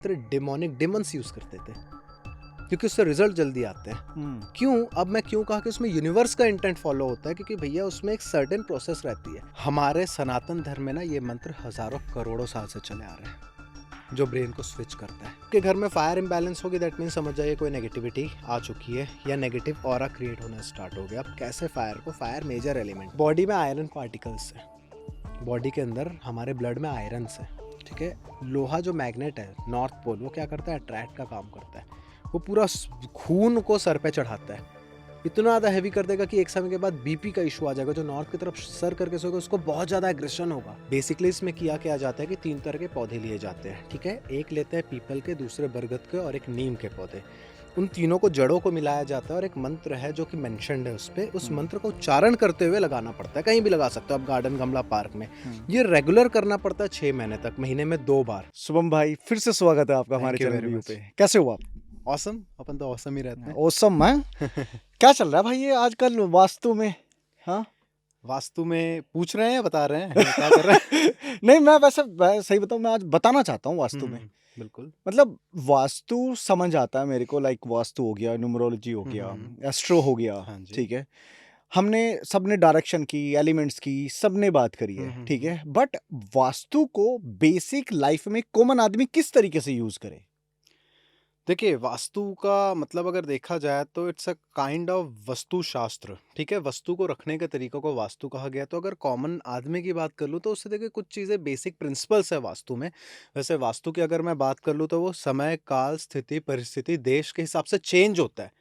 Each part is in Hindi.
डेमोनिक डेमन्स यूज करते थे क्योंकि उससे रिजल्ट जल्दी आते हैं। क्यों? अब मैं क्यों कहा कि उसमें यूनिवर्स का इंटेंट फॉलो होता है, क्योंकि भैया उसमें एक सर्टेन प्रोसेस रहती है। हमारे सनातन धर्म में ना ये मंत्र हजारों करोड़ों साल से चले आ रहे हैं, जो ब्रेन को स्विच करता है कि घर में फायर इम्बैलेंस होगी, दैट मीन समझ जाइए कोई नेगेटिविटी आ चुकी है या नेगेटिव ऑरा क्रिएट होना स्टार्ट हो गया। अब कैसे फायर मेजर एलिमेंट बॉडी में आयरन पार्टिकल्स है, बॉडी के अंदर हमारे ब्लड में आयरन है, ठीक है। लोहा जो मैग्नेट है नॉर्थ पोल, वो क्या करता है? अट्रैक्ट का काम करता है। वो पूरा खून को सर पे चढ़ाता है, इतना ज़्यादा हैवी कर देगा कि एक समय के बाद बीपी का इशू आ जाएगा। जो नॉर्थ की तरफ सर करके सोएगा उसको बहुत ज़्यादा एग्रेशन होगा। बेसिकली इसमें किया जाता है कि 3 तरह के पौधे लिए जाते हैं, ठीक है। एक लेते हैं पीपल के, दूसरे बरगद के और एक नीम के पौधे। उन तीनों को जड़ों को मिलाया जाता है और एक मंत्र है जो कि मेंशन्ड है उस पे। उस मंत्र को उच्चारण करते हुए लगाना पड़ता है। कहीं भी लगा सकते हो आप, गार्डन, गमला, पार्क में। ये रेगुलर करना पड़ता है 6 महीने तक, महीने में 2 बार। शुभम भाई, फिर से स्वागत है आपका हमारे Thank you channel very view much. पे। कैसे हो आप? ऑसम, अपन तो ऑसम ही रहते हैं। ओसम है। क्या चल रहा है भाई ये आजकल वास्तु में? हाँ, वास्तु में पूछ रहे हैं या बता रहे हैं क्या कर रहे हैं? नहीं मैं वैसे सही बताऊं, मैं आज बताना चाहता हूँ वास्तु में। बिल्कुल। मतलब वास्तु समझ आता है मेरे को, लाइक वास्तु हो गया, न्यूमरोलॉजी हो गया, एस्ट्रो हो गया, हाँ जी। ठीक है। हमने सबने डायरेक्शन की, एलिमेंट्स की, सबने बात करी है, ठीक है। बट वास्तु को बेसिक लाइफ में कॉमन आदमी किस तरीके से यूज करे? देखिए, वास्तु का मतलब अगर देखा जाए तो इट्स अ काइंड ऑफ वस्तु शास्त्र, ठीक है। वस्तु को रखने के तरीकों को वास्तु कहा गया। तो अगर कॉमन आदमी की बात कर लूँ तो उससे देखिए कुछ चीज़ें बेसिक प्रिंसिपल्स है वास्तु में। वैसे वास्तु की अगर मैं बात कर लूँ तो वो समय, काल, स्थिति, परिस्थिति, देश के हिसाब से चेंज होता है।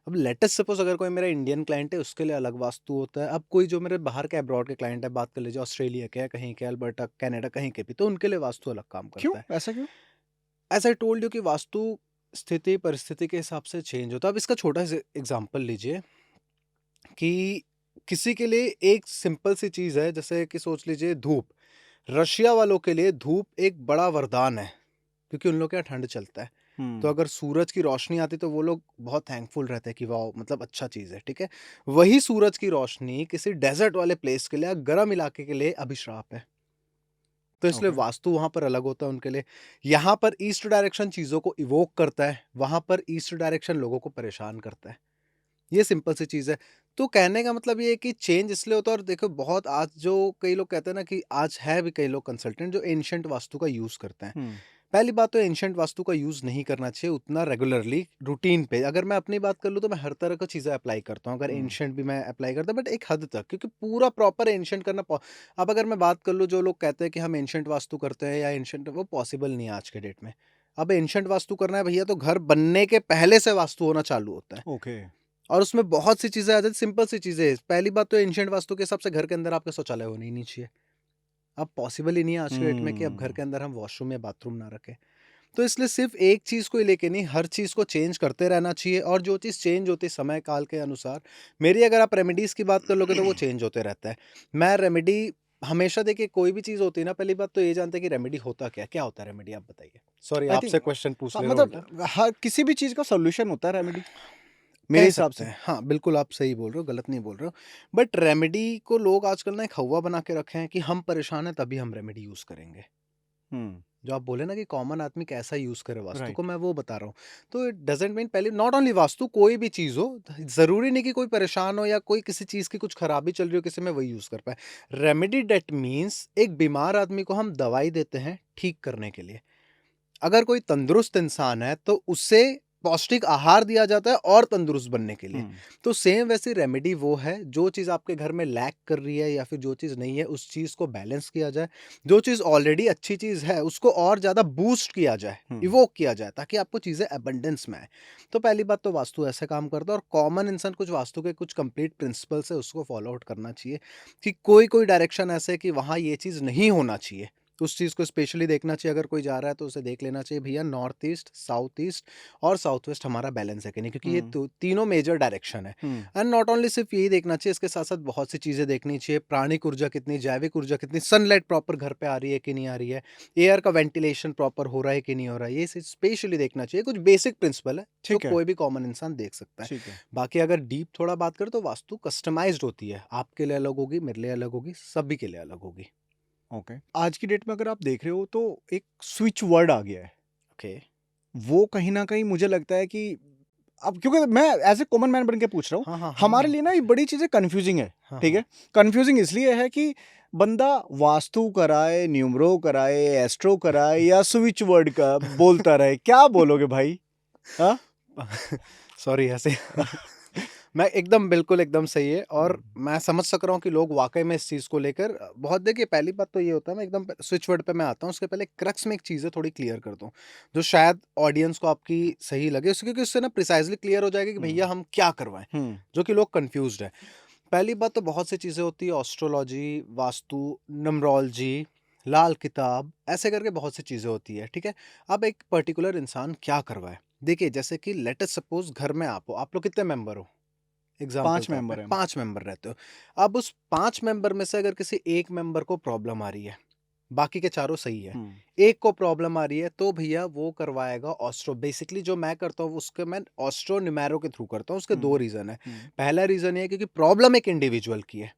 अब लेट अस सपोज अगर कोई मेरा इंडियन क्लाइंट है उसके लिए अलग वास्तु होता है। अब कोई जो मेरे बाहर के अब्रॉड के क्लाइंट है, बात कर लीजिए ऑस्ट्रेलिया के, कहीं के, अल्बर्टा, कनाडा, कहीं के भी, तो उनके लिए वास्तु अलग काम क्यों, करता है। ऐसा क्यों? एज़ आई टोल्ड यू कि वास्तु स्थिति, परिस्थिति के हिसाब से चेंज होता है। अब इसका छोटा सा एग्ज़ाम्पल लीजिए कि किसी के लिए एक सिंपल सी चीज़ है, जैसे कि सोच लीजिए धूप। रशिया वालों के लिए धूप एक बड़ा वरदान है, क्योंकि उन लोग के यहाँ ठंड चलता है। तो अगर सूरज की रोशनी आती तो वो लोग बहुत थैंकफुल रहते हैं कि वाओ, मतलब अच्छा चीज़ है, ठीक है। वही सूरज की रोशनी किसी डेज़र्ट वाले प्लेस के लिए, गर्म इलाके के लिए अभिशाप है। तो इसलिए ओके। वास्तु वहाँ पर अलग होता है उनके लिए। यहाँ पर ईस्ट डायरेक्शन चीज़ों को इवोक करता है, वहाँ पर ईस्ट डायरेक्शन लोगों को परेशान करता है। ये सिंपल सी चीज़ है। तो कहने का मतलब ये है कि चेंज इसलिए होता है। और देखो, बहुत आज जो कई लोग कहते हैं ना कि आज है भी कई लोग कंसल्टेंट जो एंशिएंट वास्तु का यूज़ करते हैं। पहली बात तो एंशिएंट वास्तु का यूज़ नहीं करना चाहिए उतना रेगुलरली रूटीन पे। अगर मैं अपनी बात कर लूँ तो मैं हर तरह की चीज़ें अप्लाई करता हूँ। अगर एंशिएंट भी मैं अप्लाई करता हूँ, बट एक हद तक, क्योंकि पूरा प्रॉपर एंशिएंट करना अब अगर मैं बात कर लूँ, जो लोग कहते हैं कि हम एंशिएंट वास्तु करते हैं या एंशिएंट, वो पॉसिबल नहीं है आज के डेट में। अब एंशिएंट वास्तु करना है भैया तो घर बनने के पहले से वास्तु होना चालू होता है। ओके। और उसमें बहुत सी चीज़ें आ जाती हैं, सिंपल सी चीज़ें। पहली बात तो एंशिएंट वास्तु के हिसाब से घर के अंदर आपका शौचालय होना ही नहीं चाहिए। अब पॉसिबल ही नहीं है आज के डेट में कि अब घर के अंदर हम वॉशरूम या बाथरूम ना रखें। तो इसलिए सिर्फ एक चीज़ को ही लेके नहीं, हर चीज़ को चेंज करते रहना चाहिए। और जो चीज़ चेंज होती है समय काल के अनुसार, मेरी अगर आप रेमेडीज़ की बात कर लोगे तो वो चेंज होते रहता है। मैं रेमेडी हमेशा, देखिए कोई भी चीज़ होती है ना, पहली बात तो ये जानते हैं कि रेमेडी होता क्या है? क्या होता है रेमेडी, आप बताइए? सॉरी, आई आपसे थिंक, क्वेश्चन पूछ हाँ ले रहा हूँ उल्टा। मतलब हर किसी भी चीज का सॉल्यूशन होता है रेमेडी, मेरे कह हिसाब सकते से। हैं। हाँ, बिल्कुल आप सही बोल रहे हो, गलत नहीं बोल रहे हो। बट रेमेडी को लोग आजकल ना एक हौवा बना के रखे हैं कि हम परेशान हैं तभी हम रेमेडी यूज़ करेंगे। हम्म। जो आप बोले ना कि कॉमन आदमी कैसा यूज़ करे वास्तु को, राइट। मैं वो बता रहा हूँ। तो इट डज़न्ट मीन, पहले नॉट ओनली वास्तु, कोई भी चीज़ हो, ज़रूरी नहीं कि कोई परेशान हो या कोई किसी चीज़ की कुछ खराबी चल रही हो किसी में, वही यूज़ कर पाए। रेमेडी दैट मीन्स एक बीमार आदमी को हम दवाई देते हैं ठीक करने के लिए। अगर कोई तंदुरुस्त इंसान है तो उसे पौष्टिक आहार दिया जाता है और तंदुरुस्त बनने के लिए। तो सेम वैसी रेमेडी वो है, जो चीज़ आपके घर में लैक कर रही है या फिर जो चीज़ नहीं है उस चीज़ को बैलेंस किया जाए। जो चीज़ ऑलरेडी अच्छी चीज़ है उसको और ज़्यादा बूस्ट किया जाए, इवोक किया जाए, ताकि आपको चीज़ें अबंडेंस में आए। तो पहली बात तो वास्तु ऐसे काम करता है। और कॉमन इंसान कुछ वास्तु के कुछ कंप्लीट प्रिंसिपल्स है, उसको फॉलो आउट करना चाहिए कि कोई कोई डायरेक्शन ऐसे है कि वहाँ ये चीज़ नहीं होना चाहिए। तो उस चीज़ को स्पेशली देखना चाहिए। अगर कोई जा रहा है तो उसे देख लेना चाहिए भैया, नॉर्थ ईस्ट, साउथ ईस्ट और साउथ वेस्ट हमारा बैलेंस है कि नहीं, क्योंकि ये तीनों मेजर डायरेक्शन है। एंड नॉट ओनली सिर्फ यही देखना चाहिए, इसके साथ साथ बहुत सी चीज़ें देखनी चाहिए। प्राणिक ऊर्जा कितनी, जैविक ऊर्जा कितनी, सनलाइट प्रॉपर घर पे आ रही है कि नहीं आ रही है, एयर का वेंटिलेशन प्रॉपर हो रहा है कि नहीं हो रहा है, ये स्पेशली देखना चाहिए। कुछ बेसिक प्रिंसिपल है जो ठीक है। कोई भी कॉमन इंसान देख सकता है। ठीक है। बाकी अगर डीप थोड़ा बात करें तो वास्तु कस्टमाइज्ड होती है, आपके लिए अलग होगी, मेरे लिए अलग होगी, सभी के लिए अलग होगी। ओके। आज की डेट में अगर आप देख रहे हो तो एक स्विच वर्ड आ गया है, ओके। वो कहीं न कहीं मुझे लगता है कि अब क्योंकि मैं एज़ ए कॉमन मैन बन के पूछ रहा हूँ, हाँ, हाँ, हाँ, हमारे हाँ, लिए ना ये पूछिए। बड़ी चीज़ें कन्फ्यूज़िंग है, हाँ, ठीक हाँ। है? कन्फ्यूज़िंग इसलिए है कि बंदा वास्तु कराए, न्यूमरो कराए, एस्ट्रो कराए या स्विच वर्ड का बोलता रहे, क्या बोलोगे भाई? हाँ? सॉरी ऐसे मैं एकदम बिल्कुल एकदम सही है और हुँ, मैं समझ सक रहा हूँ कि लोग वाक़ई में इस चीज़ को लेकर बहुत देखिए पहली बात तो ये होता है मैं एकदम स्विच वर्ड पे मैं आता हूँ उसके पहले क्रक्स में एक चीज़ है थोड़ी क्लियर कर दूँ, जो शायद ऑडियंस को आपकी सही लगे उससे क्योंकि उससे ना प्रिसाइज़ली क्लियर हो जाएगा कि हुँ, भैया हम क्या करवाएँ, हुँ, जो कि लोग कन्फ्यूज़्ड हैं। पहली बात तो बहुत सी चीज़ें होती है एस्ट्रोलॉजी, वास्तु, न्यूमरोलॉजी, लाल किताब, ऐसे करके बहुत सी चीज़ें होती है, ठीक है? अब एक पर्टिकुलर इंसान क्या करवाए? देखिए जैसे कि लेट अस सपोज़ घर में आप हो, आप लोग कितने मेंबर हो? एग्ज़ाम्पल 5 तौर पे मेंबर हैं हम। 5 मेंबर रहते हो। अब उस 5 मेंबर में से अगर किसी एक मेंबर को प्रॉब्लम आ रही है, बाकी के चारों सही है। हुँ, एक को प्रॉब्लम आ रही है तो भैया वो करवाएगा ऑस्ट्रो बेसिकली जो मैं करता हूँ उसके मैं ऑस्ट्रो न्यूमेरो के थ्रू करता हूँ, उसके 2 हुँ, रीज़न है। हुँ, पहला रीज़न ये है क्योंकि प्रॉब्लम एक इंडिविजुअल की है।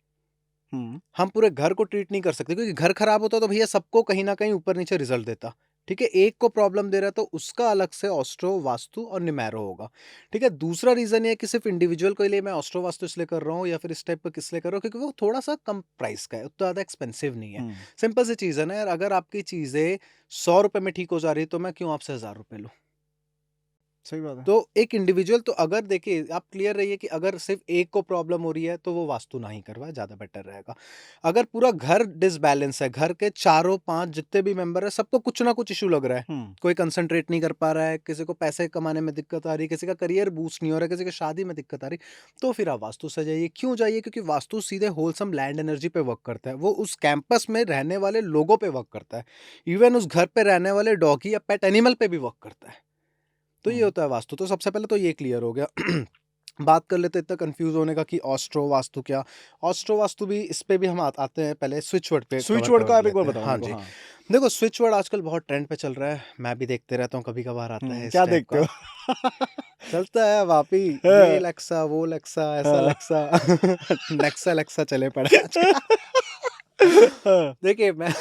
हुँ, हम पूरे घर को ट्रीट नहीं कर सकते क्योंकि घर खराब होता तो भैया सबको कहीं न कहीं ऊपर-नीचे रिज़ल्ट देता। ठीक है? एक को प्रॉब्लम दे रहा है तो उसका अलग से ऑस्ट्रो, वास्तु और न्यूमेरो होगा। ठीक है? दूसरा रीज़न ये है कि सिर्फ़ इंडिविजुअल के लिए मैं ऑस्ट्रो वास्तु इसलिए कर रहा हूँ या फिर इस टाइप का किस लिए कर रहा हूँ क्योंकि वो थोड़ा-सा कम प्राइस का है, उतना ज़्यादा एक्सपेंसिव नहीं है। हुँ, सिंपल सी चीज़ है ना यार, अगर आपकी चीज़ें ₹100 में ठीक हो जा रही है तो मैं क्यों आपसे ₹1000 लूँ? सही बात है। तो एक इंडिविजुअल तो अगर देखिए आप क्लियर रहिए कि अगर सिर्फ एक को प्रॉब्लम हो रही है तो वो वास्तु ना ही करवाए ज़्यादा बेटर रहेगा। अगर पूरा घर डिसबैलेंस है, घर के चारों 5 जितने भी मेंबर हैं सबको कुछ ना कुछ इश्यू लग रहा है। हुँ, कोई कंसंट्रेट नहीं कर पा रहा है, किसी को पैसे कमाने में दिक्कत आ रही है, किसी का करियर बूस्ट नहीं हो रहा है, किसी की शादी में दिक्कत आ रही है, तो फिर आप वास्तु से जाइए। क्यों जाइए? क्योंकि वास्तु सीधे होलसम लैंड एनर्जी पे वर्क करता है। वो उस कैंपस में रहने वाले लोगों पे वर्क करता है। इवन उस घर पे रहने वाले डॉगी या पेट एनिमल पे भी वर्क करता है। तो ये हुँ, होता है वास्तु, तो सबसे पहले तो ये क्लियर हो गया। बात कर लेते हैं इतना कंफ्यूज होने का कि ऑस्ट्रो वास्तु क्या? ऑस्ट्रो वास्तु भी इस पे भी हम आते हैं, पहले स्विच वर्ड पे स्विच कवर वर्ड कवर का आप एक बार लेते हैं। बताओ हाँ मेरे को? जी। हाँ। देखो स्विच वर्ड आजकल बहुत ट्रेंड पे चल रहा है, मैं भी देखते रहता हूँ, कभी-कभार आता है इस क्या टाइप देखते का। हो? चलता है वापी, ये हाँ, लेक्सा, वो लेक्सा, ऐसा हाँ। लेक्सा, नेक्सा लेक्सा चले पड़े हैं आजकल। हाँ, देखिए मैं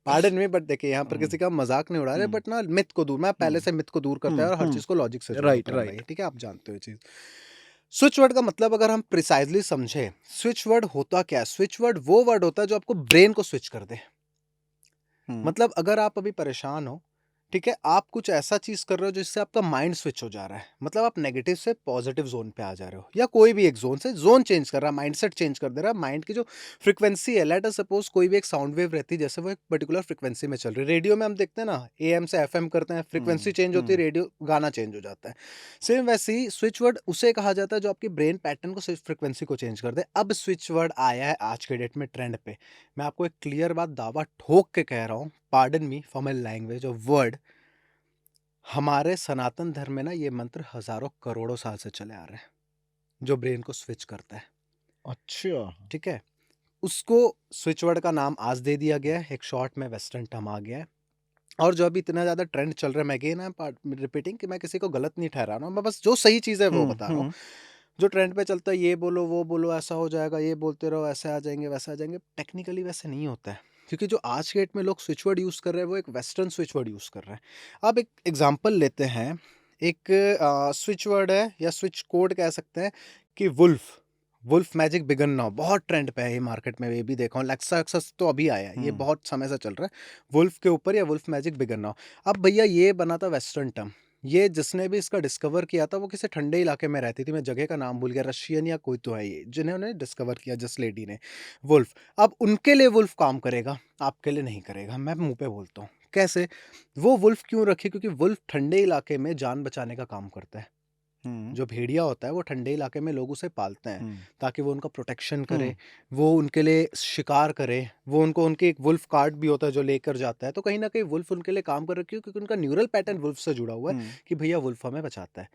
पार्डन मी बट देखिए यहाँ पर हुँ, किसी का मज़ाक नहीं उड़ा रहे हुँ, बट ना मिथ को दूर मैं पहले हुँ, से मिथ को दूर करता है हुँ, और हर हुँ। चीज़ को लॉजिक से जोड़ राइट, देता हूँ भाई, राइट। ठीक है? आप जानते हो ये चीज़। स्विच वर्ड का मतलब अगर हम प्रिसाइज़ली समझें, स्विच वर्ड होता क्या है? स्विच वर्ड वो वर्ड होता है जो आपको ब्रेन को स्विच कर दे। हुँ, मतलब अगर आप अभी परेशान हो, ठीक है? आप कुछ ऐसा चीज़ कर रहे हो जिससे आपका माइंड स्विच हो जा रहा है। मतलब आप नेगेटिव से पॉजिटिव ज़ोन पे आ जा रहे हो या कोई भी एक ज़ोन से ज़ोन चेंज कर रहा है, माइंडसेट चेंज कर दे रहा है। माइंड की जो फ्रीक्वेंसी है, लेट अस सपोज़ कोई भी एक साउंड वेव रहती है, जैसे वो एक पर्टिकुलर फ्रीक्वेंसी में चल रही है। रेडियो में हम देखते हैं ना, एएम से एफएम करते हैं, फ्रीक्वेंसी हुँ, चेंज होती है, हुँ, रेडियो गाना चेंज हो जाता है। सेम वैसे ही स्विच वर्ड उसे कहा जाता है जो आपकी ब्रेन पैटर्न को स्विच फ्रीक्वेंसी को चेंज कर दे। अब स्विच वर्ड आया है आज के डेट में ट्रेंड पे। मैं आपको एक क्लियर बात दावा ठोक के कह रहा हूँ, pardon me for my language और वर्ड, हमारे सनातन धर्म में ना ये मंत्र हजारों करोड़ों साल से चले आ रहे हैं, जो ब्रेन को स्विच करता है। अच्छा। ठीक है? उसको स्विच वर्ड का नाम आज दे दिया गया है, एक शॉर्ट में वेस्टर्न टर्म आ गया है। और जो अभी इतना ज़्यादा ट्रेंड चल रहा है, मैं अगेन आई एम रिपीटिंग कि मैं किसी को गलत नहीं ठहरा रहा हूँ, मैं बस जो सही चीज़ है वो हुँ, बता रहा हूँ। हुँ, जो ट्रेंड पे चलता है ये बोलो, वो बोलो, ऐसा हो जाएगा, ये बोलते रहो, ऐसे आ जाएँगे, वैसे आ जाएँगे, टेक्निकली वैसे नहीं होता है। क्योंकि जो आज के डेट में लोग स्विच वर्ड यूज़ कर रहे हैं, वो एक वेस्टर्न स्विच वर्ड यूज़ कर रहे हैं। अब एक एग्ज़ाम्पल लेते हैं, एक स्विच वर्ड है या स्विच कोड कह सकते हैं कि wolf, wolf magic begin now बहुत ट्रेंड पे है ये मार्केट में, ये भी देखा हूँ, लेक्सा एक्सेस तो अभी आया है, ये हुँ, बहुत समय से चल रहा है, वुल्फ के ऊपर या वुल्फ मैजिक बिगन नाउ। अब भैया ये बना था वेस्टर्न टर्म, ये जिसने भी इसका डिस्कवर किया था वो किसी ठंडे इलाके में रहती थी, मैं जगह का नाम भूल गया, रशियन या कोई तो है ये, जिन्होंने डिस्कवर किया जिस लेडी ने, वुल्फ। अब उनके लिए वुल्फ काम करेगा, आपके लिए नहीं करेगा, मैं मुँह पे बोलता हूँ। कैसे? वो वुल्फ क्यों रखी? क्योंकि वुल्फ ठंडे इलाके में जान बचाने का काम करता है। हुँ, जो भेड़िया होता है वो ठंडे इलाके में लोग उसे पालते हैं, हुँ, ताकि वो उनका प्रोटेक्शन करे, हुँ, वो उनके लिए शिकार करे, वो उनको उनके एक वुल्फ कार्ड भी होता है जो लेकर जाता है, तो कहीं न कहीं वुल्फ उनके लिए काम कर रहा है, क्यों? क्योंकि उनका न्यूरल पैटर्न वुल्फ से जुड़ा हुआ है हुँ, कि भैया वुल्फ हमें बचाता है।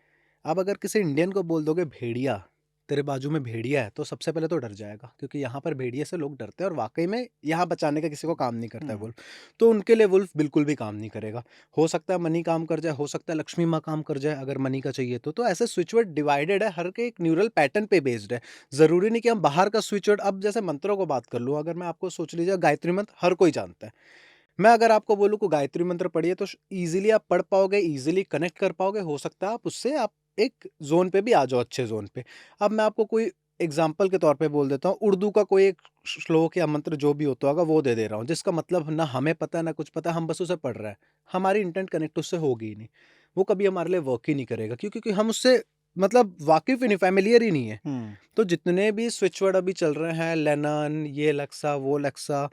अब अगर किसी इंडियन को बोल दोगे भेड़िया, तेरे बाजू में भेड़िया है, तो सबसे पहले तो डर जाएगा, क्योंकि यहाँ पर भेड़िए से लोग डरते हैं और वाक़ई में यहाँ बचाने का किसी को काम नहीं करता है हुँ, वुल्फ। तो उनके लिए वुल्फ बिल्कुल भी काम नहीं करेगा। हो सकता है मनी काम कर जाए, हो सकता है लक्ष्मी माँ काम कर जाए अगर मनी का चाहिए तो ऐसे स्विचवर्ड डिवाइडेड है, हर के एक न्यूरल पैटर्न पे बेस्ड है। ज़रूरी नहीं कि हम बाहर का स्विचवर्ड, अब जैसे मंत्रों को बात कर लूँ, अगर मैं आपको सोच लीजिए गायत्री मंत्र हर कोई जानता है। मैं अगर आपको बोलूँ को गायत्री मंत्र पढ़िए तो ईज़िली आप पढ़ पाओगे, ईज़िली कनेक्ट कर पाओगे, हो सकता है आप उससे आप एक ज़ोन पे भी आ जाओ, अच्छे ज़ोन पे। अब मैं आपको कोई एग्ज़ाम्पल के तौर पे बोल देता हूँ, उर्दू का कोई एक श्लोक या मंत्र जो भी होता होगा वो दे रहा हूँ, जिसका मतलब ना हमें पता है ना कुछ पता है, हम बस उसे पढ़ रहे हैं। हमारी इंटेंट कनेक्ट उससे होगी ही नहीं। वो कभी हमारे लिए वर्क ही नहीं करेगा, क्योंकि हम उससे मतलब वाकिफ़ ही नहीं, फ़ैमिलियर ही नहीं है। हुँ। तो जितने भी स्विच वर्ड अभी चल रहे हैं, लेनन, ये एलेक्सा, वो एलेक्सा,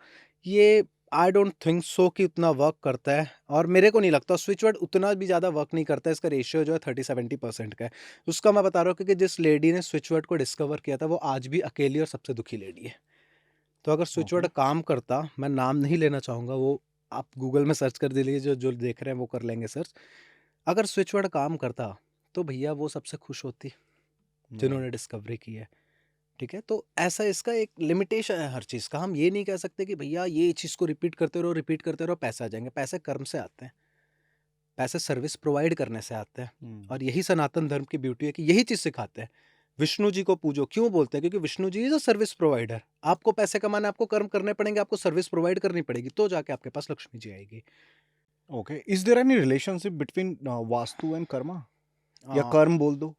ये आई डोंट थिंक सो कि उतना वर्क करता है, और मेरे को नहीं लगता स्विच वर्ड उतना भी ज़्यादा वर्क नहीं करता है। इसका रेशियो जो है 30-70% का है। उसका मैं बता रहा हूँ क्योंकि जिस लेडी ने स्विच वर्ड को डिस्कवर किया था वो आज भी अकेली और सबसे दुखी लेडी है। तो अगर स्विच ओके। वर्ड काम करता, मैं नाम नहीं लेना चाहूँगा, वो आप गूगल में सर्च कर दीजिए, जो जो देख रहे हैं वो कर लेंगे सर्च। अगर स्विच वर्ड काम करता तो भैया वो सबसे खुश होती जिन्होंने राइट। डिस्कवरी की है। ठीक है? तो ऐसा इसका एक लिमिटेशन है हर चीज़ का। हम ये नहीं कह सकते कि भैया ये चीज़ को रिपीट करते रहो, पैसे आ जाएँगे। पैसे कर्म से आते हैं। पैसे सर्विस प्रोवाइड करने से आते हैं। हुँ। और यही सनातन धर्म की ब्यूटी है कि यही चीज़ सिखाते हैं। विष्णु जी को पूजो, क्यों बोलते हैं? क्योंकि Vishnu ji is a service provider. आपको पैसे कमाने, आपको कर्म करने पड़ेंगे, आपको सर्विस प्रोवाइड करनी पड़ेगी, तो जाके आपके पास लक्ष्मी जी आएगी। Okay. Is there any relationship between vastu and karma? या अ, कर्म बोल दो?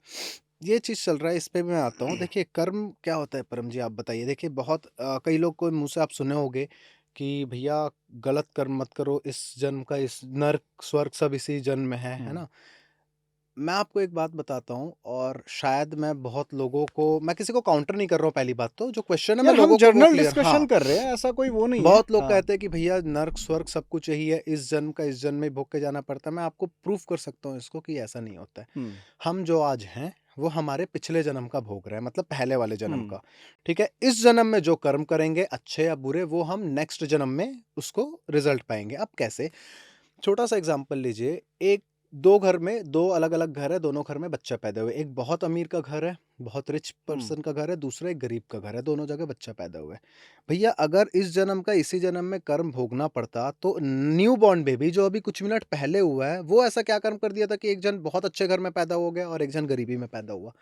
ये चीज़ चल रहा है, इस पे भी मैं आता हूँ। देखिए कर्म क्या होता है परम जी, आप बताइए। देखिए बहुत कई लोग को मुँह से आप सुने होंगे कि भैया गलत कर्म मत करो, इस जन्म का इस नर्क स्वर्ग सब इसी जन्म में है हुँ। ना? मैं आपको एक बात बताता हूँ, और शायद मैं बहुत लोगों को, मैं किसी को काउंटर नहीं कर रहा हूँ, पहली बात तो जो क्वेश्चन है मैं यार हम लोगों को वो जनरल क्लियर, डिस्कशन हाँ। कर रहे हैं, ऐसा कोई वो नहीं है। बहुत लोग हाँ। कहते हैं कि भैया नर्क स्वर्ग सब कुछ यही है, इस जन्म का इस जन्म में भोग के जाना पड़ता है। मैं आपको प्रूफ कर सकता हूँ इसको कि ऐसा नहीं होता है। हुँ। हम जो आज हैं वो हमारे पिछले जन्म का भोग रहे हैं, मतलब पहले वाले जन्म हुँ। का। ठीक है? इस जन्म में जो कर्म करेंगे अच्छे या बुरे, वो हम नेक्स्ट जन्म में उसको रिजल्ट पाएंगे। अब कैसे? छोटा सा एग्जांपल लीजिए। एक दो घर में, दो अलग अलग घर है, दोनों घर में बच्चा पैदा हुए। एक बहुत अमीर का घर है, बहुत रिच हुँ। पर्सन का घर है, दूसरा एक गरीब का घर है, दोनों जगह बच्चा पैदा हुआ है। भैया अगर इस जन्म का इसी जन्म में कर्म भोगना पड़ता, तो न्यू बॉर्न बेबी जो अभी कुछ मिनट पहले हुआ है, वो ऐसा क्या कर्म कर दिया था कि एक जन बहुत अच्छे घर में पैदा हो गया और एक जन गरीबी में पैदा हुआ।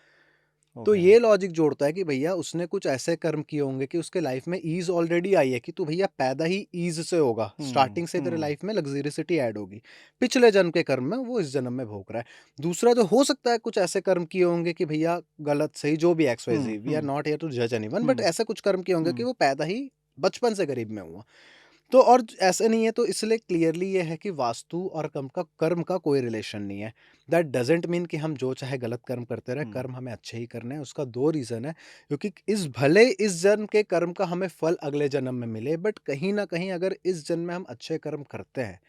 तो ओके। ये लॉजिक जोड़ता है कि भैया उसने कुछ ऐसे कर्म किए होंगे कि उसके लाइफ में ईज़ ऑलरेडी आई है, कि तू भैया पैदा ही ईज़ से होगा, हुँ। स्टार्टिंग से तेरे हुँ। लाइफ में लग्ज़रियसिटी ऐड होगी। पिछले जन्म के कर्म में वो इस जन्म में भोग रहा है। दूसरा जो हो सकता है कुछ ऐसे कर्म किए होंगे कि भैया गलत सही जो भी X Y hmm. Z, we are hmm. Not here to जज एनीवन, बट हुँ। ऐसे कुछ कर्म किए होंगे कि हुँ। वो पैदा ही बचपन से गरीब में हुआ। तो और ऐसे नहीं है, तो इसलिए क्लियरली ये है कि वास्तु और कर्म का कोई रिलेशन नहीं है। दैट डजंट मीन कि हम जो चाहे गलत कर्म करते रहे, हुँ। कर्म हमें अच्छे ही करने हैं। उसका दो रीज़न है, क्योंकि इस भले इस जन्म के कर्म का हमें फल अगले जन्म में मिले, बट कहीं ना कहीं अगर इस जन्म में हम अच्छे कर्म करते हैं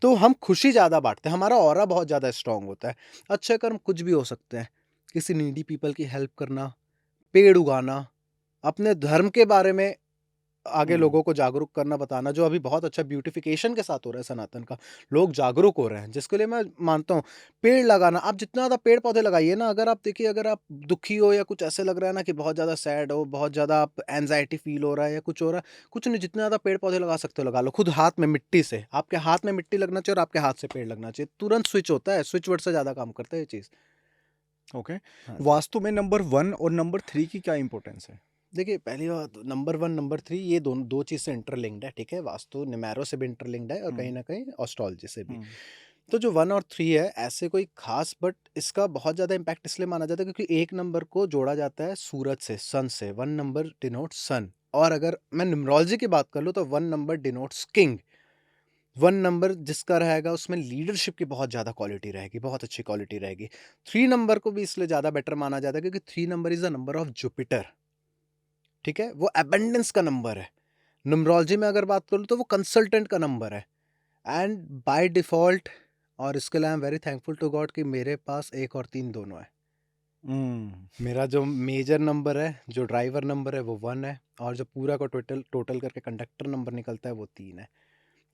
तो हम खुशी ज़्यादा बांटते हैं, हमारा ऑरा बहुत ज़्यादा स्ट्रांग होता है। अच्छे कर्म कुछ भी हो सकते हैं, किसी नीडी पीपल की हेल्प करना, पेड़ उगाना, अपने धर्म के बारे में आगे हुँ। लोगों को जागरूक करना, बताना, जो अभी बहुत अच्छा ब्यूटिफिकेशन के साथ हो रहा है सनातन का। लोग जागरूक हो रहे हैं, जिसके लिए मैं मानता हूँ। पेड़ लगाना, आप जितना ज़्यादा पेड़-पौधे लगाइए ना, अगर आप देखिए, अगर आप दुखी हो या कुछ ऐसे लग रहा है ना कि बहुत ज़्यादा सैड हो, बहुत ज़्यादा आप एंग्ज़ायटी फ़ील हो रहा है या कुछ हो रहा है, कुछ नहीं, जितने ज़्यादा पेड़-पौधे लगा सकते हो लगा लो। खुद हाथ में मिट्टी से, आपके हाथ में मिट्टी लगना चाहिए और आपके हाथ से पेड़ लगना चाहिए। तुरंत स्विच होता है, स्विच वर्ड से ज़्यादा काम करता है ये चीज़। ओके। हाँ जी। वास्तु में नंबर 1 और नंबर 3 की क्या इम्पोर्टेंस है? देखिए, पहली बात नंबर 1, नंबर 3 ये दोनों 2 चीज़ से इंटरलिंक्ड है, ठीक है? वास्तु न्यूमेरो से भी इंटरलिंक्ड है और कहीं हुँ। न कहीं एस्ट्रोलॉजी से भी। हुँ। तो जो 1 और 3 है, ऐसे कोई ख़ास, बट इसका बहुत ज़्यादा इम्पैक्ट इसलिए माना जाता है क्योंकि 1 नंबर को जोड़ा जाता है सूरज से, सन से। 1 नंबर डिनोट्स सन। और अगर मैं न्यूमरोलॉजी की बात कर लूँ तो 1 नंबर डिनोट्स किंग। 1 नंबर जिसका रहेगा उसमें लीडरशिप की बहुत ज़्यादा क्वालिटी रहेगी, बहुत अच्छी क्वालिटी रहेगी। 3 नंबर को भी इसलिए ज़्यादा बेटर माना जाता है क्योंकि 3 number is the number of Jupiter, ठीक है? वो अबंडेंस का नंबर है। न्यूमरोलॉजी में अगर बात करूँ तो वो कंसल्टेंट का नंबर है। एंड बाय डिफ़ॉल्ट, और इसके लिए I am very thankful to God कि मेरे पास 1 और 3 दोनों है। हुँ। मेरा जो मेजर नंबर है, जो ड्राइवर नंबर है वो 1 है, और जो पूरा का टोटल टोटल करके कंडक्टर नंबर निकलता है वो 3 है।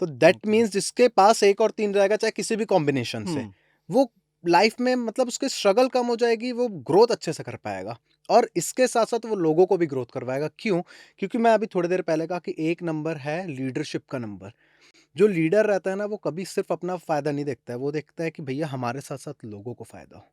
तो दैट ओके। मीन्स जिसके पास 1 और 3 रहेगा चाहे किसी भी कॉम्बिनेशन से, हुँ। वो लाइफ़ में मतलब उसकी स्ट्रगल कम हो जाएगी, वो ग्रोथ अच्छे से कर पाएगा। और इसके साथ-साथ वो लोगों को भी ग्रोथ करवाएगा। क्यों? क्योंकि मैं अभी थोड़ी देर पहले कहा कि 1 नंबर है लीडरशिप का नंबर। जो लीडर रहता है ना, वो कभी सिर्फ़ अपना फ़ायदा नहीं देखता है, वो देखता है कि भैया हमारे साथ-साथ लोगों को फ़ायदा हो।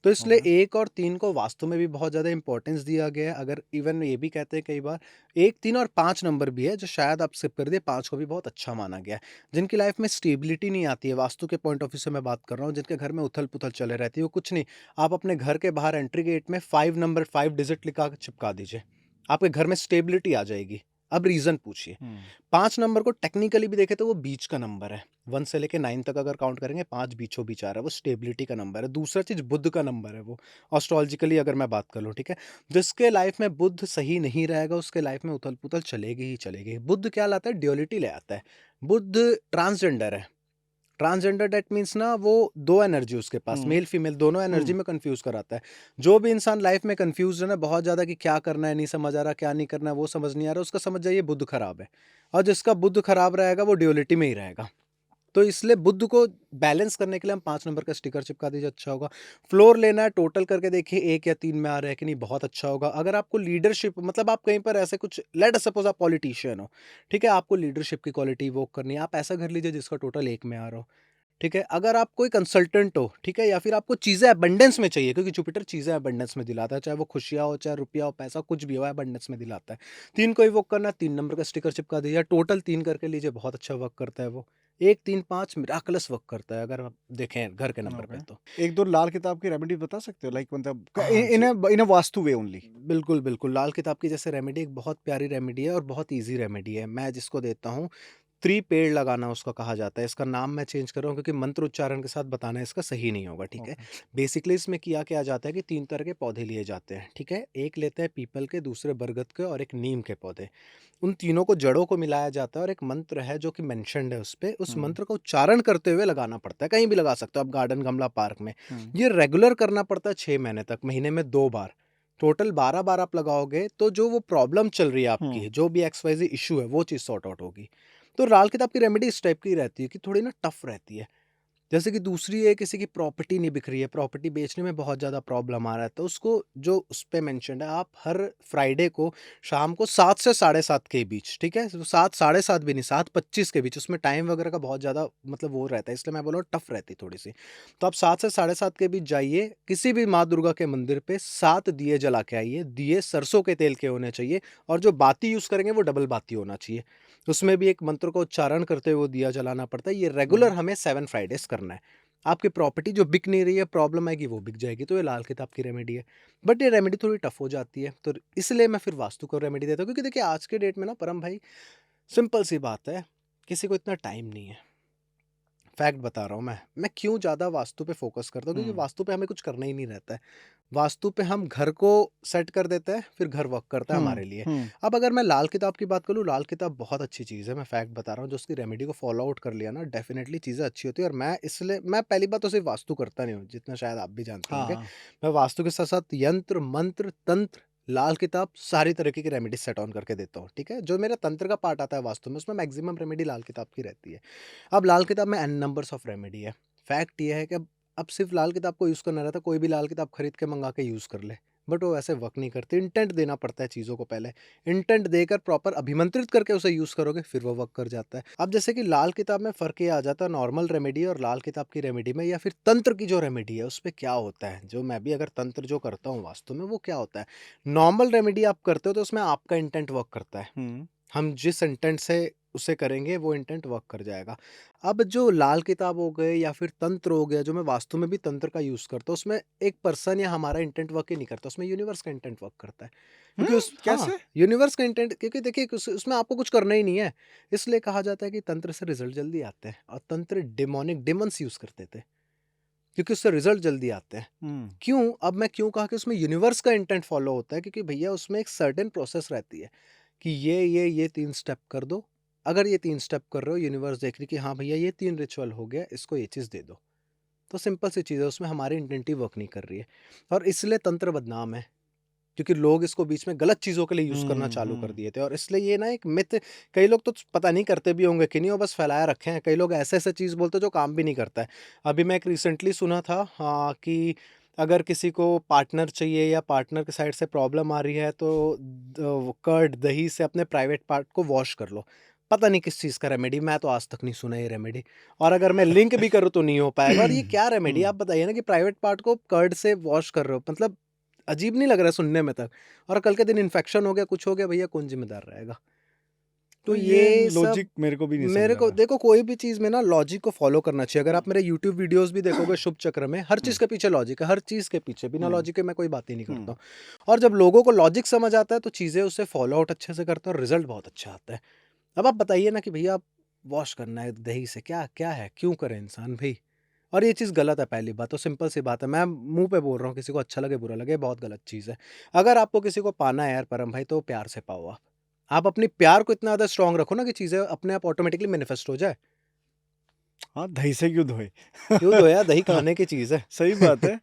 तो इसलिए ओके। 1 और 3 को वास्तु में भी बहुत ज़्यादा इम्पोर्टेंस दिया गया है। अगर इवन ये भी कहते हैं कई बार 1, 3 और 5 नंबर भी है जो शायद आप स्किप कर दिए, 5 को भी बहुत अच्छा माना गया है। जिनकी लाइफ में स्टेबिलिटी नहीं आती है, वास्तु के पॉइंट ऑफ व्यू से मैं बात कर रहा हूँ, जिनके घर में उथल-पुथल चले रहती है, वो कुछ नहीं, आप अपने घर के बाहर एंट्री गेट में 5 नंबर 5 डिजिट लिखा के चिपका दीजिए। आपके घर में स्टेबिलिटी आ जाएगी। अब रीज़न पूछिए। हुँ। 5 नंबर को टेक्निकली भी देखें तो वो बीच का नंबर है। 1 से लेके 9 तक अगर काउंट करेंगे 5 बीचों-बीच आ रहा है, वो स्टेबिलिटी का नंबर है। दूसरा चीज़ बुध का नंबर है वो, एस्ट्रोलॉजिकली अगर मैं बात कर लूँ, ठीक है? जिसके लाइफ में बुध सही नहीं रहेगा, उसके लाइफ में उथल-पुथल चलेगी ही चलेगी। बुध क्या लाता है? ड्युअलिटी ले आता है। बुध ट्रांसजेंडर है। ट्रांसजेंडर दैट मीन्स ना वो 2 एनर्जी उसके पास, हुँ, मेल फीमेल दोनों एनर्जी हुँ। में कन्फ्यूज़ कराता है। जो भी इंसान लाइफ में कन्फ्यूज़्ड है ना बहुत ज़्यादा कि क्या करना है, नहीं समझ आ रहा, क्या नहीं करना है, वो समझ नहीं आ रहा, उसका समझ जाइए बुध खराब है। और जिसका बुध खराब रहेगा वो ड्युअलिटी में ही रहेगा। तो इसलिए बुध को बैलेंस करने के लिए हम 5 नंबर का स्टिकर चिपका दीजिए, अच्छा होगा। फ्लोर लेना है, टोटल करके देखिए 1 या 3 में आ रहा है कि नहीं, बहुत अच्छा होगा। अगर आपको लीडरशिप मतलब आप कहीं पर ऐसे कुछ लेट अस सपोज़ आप पॉलिटिशियन हो, ठीक है? आपको लीडरशिप की क्वालिटी वो करनी है, आप ऐसा घर लीजिए जिसका टोटल 1 में आ रहा हो। ठीक है? अगर आप कोई कंसल्टेंट हो, ठीक है? या फिर आपको चीज़ें अबंडेंस में चाहिए क्योंकि जुपिटर चीज़ें अबंडेंस में दिलाता है, चाहे वो खुशियाँ हो, चाहे रुपया हो, पैसा कुछ भी हो, अबंडेंस में दिलाता है। 3 को इवोक करना है, 3 नंबर का स्टिकर चिपका दीजिए, टोटल 3 करके लीजिए, बहुत अच्छा वर्क करता है वो। 1, 3, 5 मिराकलस वर्क करता है अगर आप देखें घर के नंबर पे ओके। तो। 1-2 लाल किताब की रेमेडी बता सकते हो? लाइक मतलब क हाँ जी। इन अ वास्तु वे ओनली। बिल्कुल, बिल्कुल। लाल किताब की जैसे रेमेडी एक बहुत प्यारी रेमेडी है और बहुत ईज़ी रेमेडी है। मैं जिसको देता हूँ, 3 पेड़ लगाना उसका कहा जाता है। इसका नाम मैं चेंज कर रहा हूँ क्योंकि मंत्र उच्चारण के साथ बताना इसका सही नहीं होगा, ठीक है? ओके। बेसिकली इसमें किया क्या जाता है कि 3 तरह के पौधे लिए जाते हैं, ठीक है? एक लेते हैं पीपल के, दूसरे बरगद के और एक नीम के पौधे। उन तीनों को जड़ों को मिलाया जाता है और एक मंत्र है जो कि मेंशन्ड है उसपे, उस हुँ, मंत्र का उच्चारण करते हुए लगाना पड़ता है। कहीं भी लगा सकते हो आप, गार्डन, गमला, पार्क में। हुँ, ये रेगुलर करना पड़ता है 6 महीने तक, महीने में 2 बार। टोटल 12 बार आप लगाओगे तो जो वो प्रॉब्लम चल रही है हुँ, आपकी, जो भी एक्स-वाई-ज़ेड इश्यू है, वो चीज़ सॉर्ट आउट होगी। तो लाल किताब की रेमेडी इस टाइप की रहती है कि थोड़ी ना टफ रहती है। जैसे कि दूसरी है किसी की प्रॉपर्टी नहीं बिक रही है, प्रॉपर्टी बेचने में बहुत ज़्यादा प्रॉब्लम आ रहा है, तो उसको जो उस पे मेंशन्ड है, आप हर फ्राइडे को शाम को 7 से साढ़े 7 के बीच, ठीक है? 7 साढ़े 7 भी नहीं, 7:25 के बीच, उसमें टाइम वगैरह का बहुत ज़्यादा मतलब वो रहता है, इसलिए मैं बोल रहा हूँ टफ रहती है थोड़ी-सी। तो आप 7 से साढ़े 7 के बीच जाइए, किसी भी माँ दुर्गा के मंदिर पे 7 दिए जला के आइए, दिए सरसों के तेल के होने चाहिए और जो बाती यूज़ करेंगे वो डबल बाती होना चाहिए। उसमें भी एक मंत्र को उच्चारण करते हुए वो दिया जलाना पड़ता है, ये रेगुलर हुँ। हमें 7 फ्राइडेज़ करना है। आपकी प्रॉपर्टी जो बिक नहीं रही है, प्रॉब्लम आएगी वो बिक जाएगी, तो ये लाल किताब की रेमेडी है। बट ये रेमेडी थोड़ी टफ हो जाती है, तो इसलिए मैं फिर वास्तु को रेमेडी देता हूँ क्योंकि देखिए आज के डेट में ना परम भाई, सिंपल सी बात है, किसी को इतना टाइम नहीं है। फैक्ट बता रहा हूँ मैं क्यों ज़्यादा वास्तु पे फ़ोकस करता हूँ क्योंकि हुँ, वास्तु पे हमें कुछ करना ही नहीं रहता है। वास्तु पे हम घर को सेट कर देते हैं, फिर घर वर्क करता है हुँ, हमारे लिए। हुँ, अब अगर मैं लाल किताब की बात करूँ, लाल किताब बहुत अच्छी चीज़ है, मैं फैक्ट बता रहा हूँ, जो उसकी रेमेडी को फ़ॉलो आउट कर लिया ना, डेफ़िनेटली चीज़ें अच्छी होती है और मैं इसलिए मैं पहली बात तो सिर्फ़ वास्तु करता नहीं हूँ, जितना शायद आप भी जानते हाँ, होंगे। हाँ। मैं वास्तु के साथ-साथ यंत्र, मंत्र, तंत्र, लाल किताब सारी तरीके की रेमेडी सेट ऑन करके देता हूँ, ठीक है? जो मेरा तंत्र का पार्ट आता है वास्तु में, उसमें मैक्सिमम रेमेडी लाल किताब की रहती है। अब लाल किताब में एन नंबर्स ऑफ रेमेडी है। फैक्ट ये है कि अब सिर्फ़ लाल किताब को यूज़ करना रहता है, कोई भी लाल किताब खरीद के मँगा के यूज़ कर ले। बट वो वैसे वर्क नहीं करती, इंटेंट देना पड़ता है चीज़ों को पहले। इंटेंट देकर प्रॉपर अभिमंत्रित करके उसे यूज़ करोगे, फिर वो वर्क कर जाता है। अब जैसे कि लाल किताब में फ़र्क ये आ जाता है नॉर्मल रेमेडी और लाल किताब की रेमेडी में या फिर तंत्र की जो रेमेडी है, उसपे क्या होता है, जो मैं भी अगर तंत्र जो करता हूँ वास्तु में, वो क्या होता है। नॉर्मल रेमेडी आप करते हो तो उसमें आपका इंटेंट वर्क करता है। हुँ, हम जिस इंटेंट से उसे करेंगे वो इंटेंट वर्क कर जाएगा। अब जो लाल किताब हो गए या फिर तंत्र हो गया, जो मैं वास्तु में भी तंत्र का यूज़ करता हूँ, उसमें एक पर्सन या हमारा इंटेंट वर्क ही नहीं करता, उसमें यूनिवर्स का इंटेंट वर्क करता है। हुँ, क्योंकि उस हाँ, कैसे? यूनिवर्स का इंटेंट क्योंकि देखिए उसमें आपको कुछ करना ही नहीं है। इसलिए कहा जाता है कि तंत्र से रिज़ल्ट जल्दी आते हैं और तंत्र डेमोनिक डिमन्स यूज़ करते थे, क्योंकि उससे रिज़ल्ट जल्दी आते हैं। हुँ, क्यों? अब मैं क्यों कहा कि उसमें यूनिवर्स का इंटेंट फ़ॉलो होता है क्योंकि भैया उसमें एक सर्टेन प्रोसेस रहती है। कि ये 3 स्टेप कर दो। अगर ये 3 स्टेप कर रहे हो, यूनिवर्स देख रही है कि हाँ भैया ये 3 रिचुअल हो गया, इसको ये चीज़ दे दो। तो सिंपल सी चीज़ है, उसमें हमारी इंटेंटिव वर्क नहीं कर रही है और इसलिए तंत्र बदनाम है, क्योंकि लोग इसको बीच में गलत चीज़ों के लिए यूज़ करना हुँ, चालू कर हुँ। दिए थे और इसलिए ये ना एक मिथ, कई लोग तो पता नहीं करते भी होंगे कि नहीं, वो बस फैलाए रखे हैं। कई लोग ऐसे-ऐसे चीज़ बोलते हैं जो काम भी नहीं करता है। अभी मैं एक रिसेंटली सुना था कि अगर किसी को पार्टनर चाहिए या पार्टनर की साइड से प्रॉब्लम आ रही है तो कर्ड, दही से अपने प्राइवेट पार्ट को वॉश कर लो। पता नहीं किस चीज़ का रेमेडी, मैं तो आज तक नहीं सुना ये रेमेडी। और अगर मैं लिंक भी करूँ तो नहीं हो पाएगा। और ये क्या रेमेडी, आप बताइए ना कि प्राइवेट पार्ट को कर्ड से वॉश कर रहे हो, मतलब अजीब नहीं लग रहा है सुनने में तक? और कल के दिन इन्फेक्शन हो गया, कुछ हो गया, भैया कौन जिम्मेदार रहेगा? तो तो ये ये सब लॉजिक मेरे को भी नहीं मेरे समझ आ को रहा। देखो, कोई भी चीज़ में ना लॉजिक को फॉलो करना चाहिए। अगर आप मेरे यूट्यूब वीडियोस भी देखोगे शुभ चक्र में, हर चीज़ हम्म, के पीछे लॉजिक है, हर चीज़ के पीछे बिना हम्म, लॉजिक के मैं कोई बात ही नहीं करता हम्म, हूँ। और जब लोगों को लॉजिक समझ आता है तो चीज़ें उससे फॉलो आउट अच्छे से करते हैं और रिजल्ट बहुत अच्छा आता है। अब आप बताइए ना कि भैया आप वॉश करना है दही से, क्या क्या है, क्यों करे इंसान भाई? और ये चीज़ गलत है, पहली बात तो सिंपल सी बात है, मैं मुंह पे बोल रहा हूँ, किसी को अच्छा लगे बुरा लगे, बहुत गलत चीज़ है। अगर आपको किसी को पाना है यार परम भाई, तो प्यार से पाओ आप। आप अपनी प्यार को इतना ज़्यादा स्ट्रांग रखो ना कि चीज़ें अपने आप ऑटोमेटिकली मैनिफेस्ट हो जाए। हाँ, दही से क्यों धोए? क्यों दो यार, दही खाने की चीज़ है। सही बात है।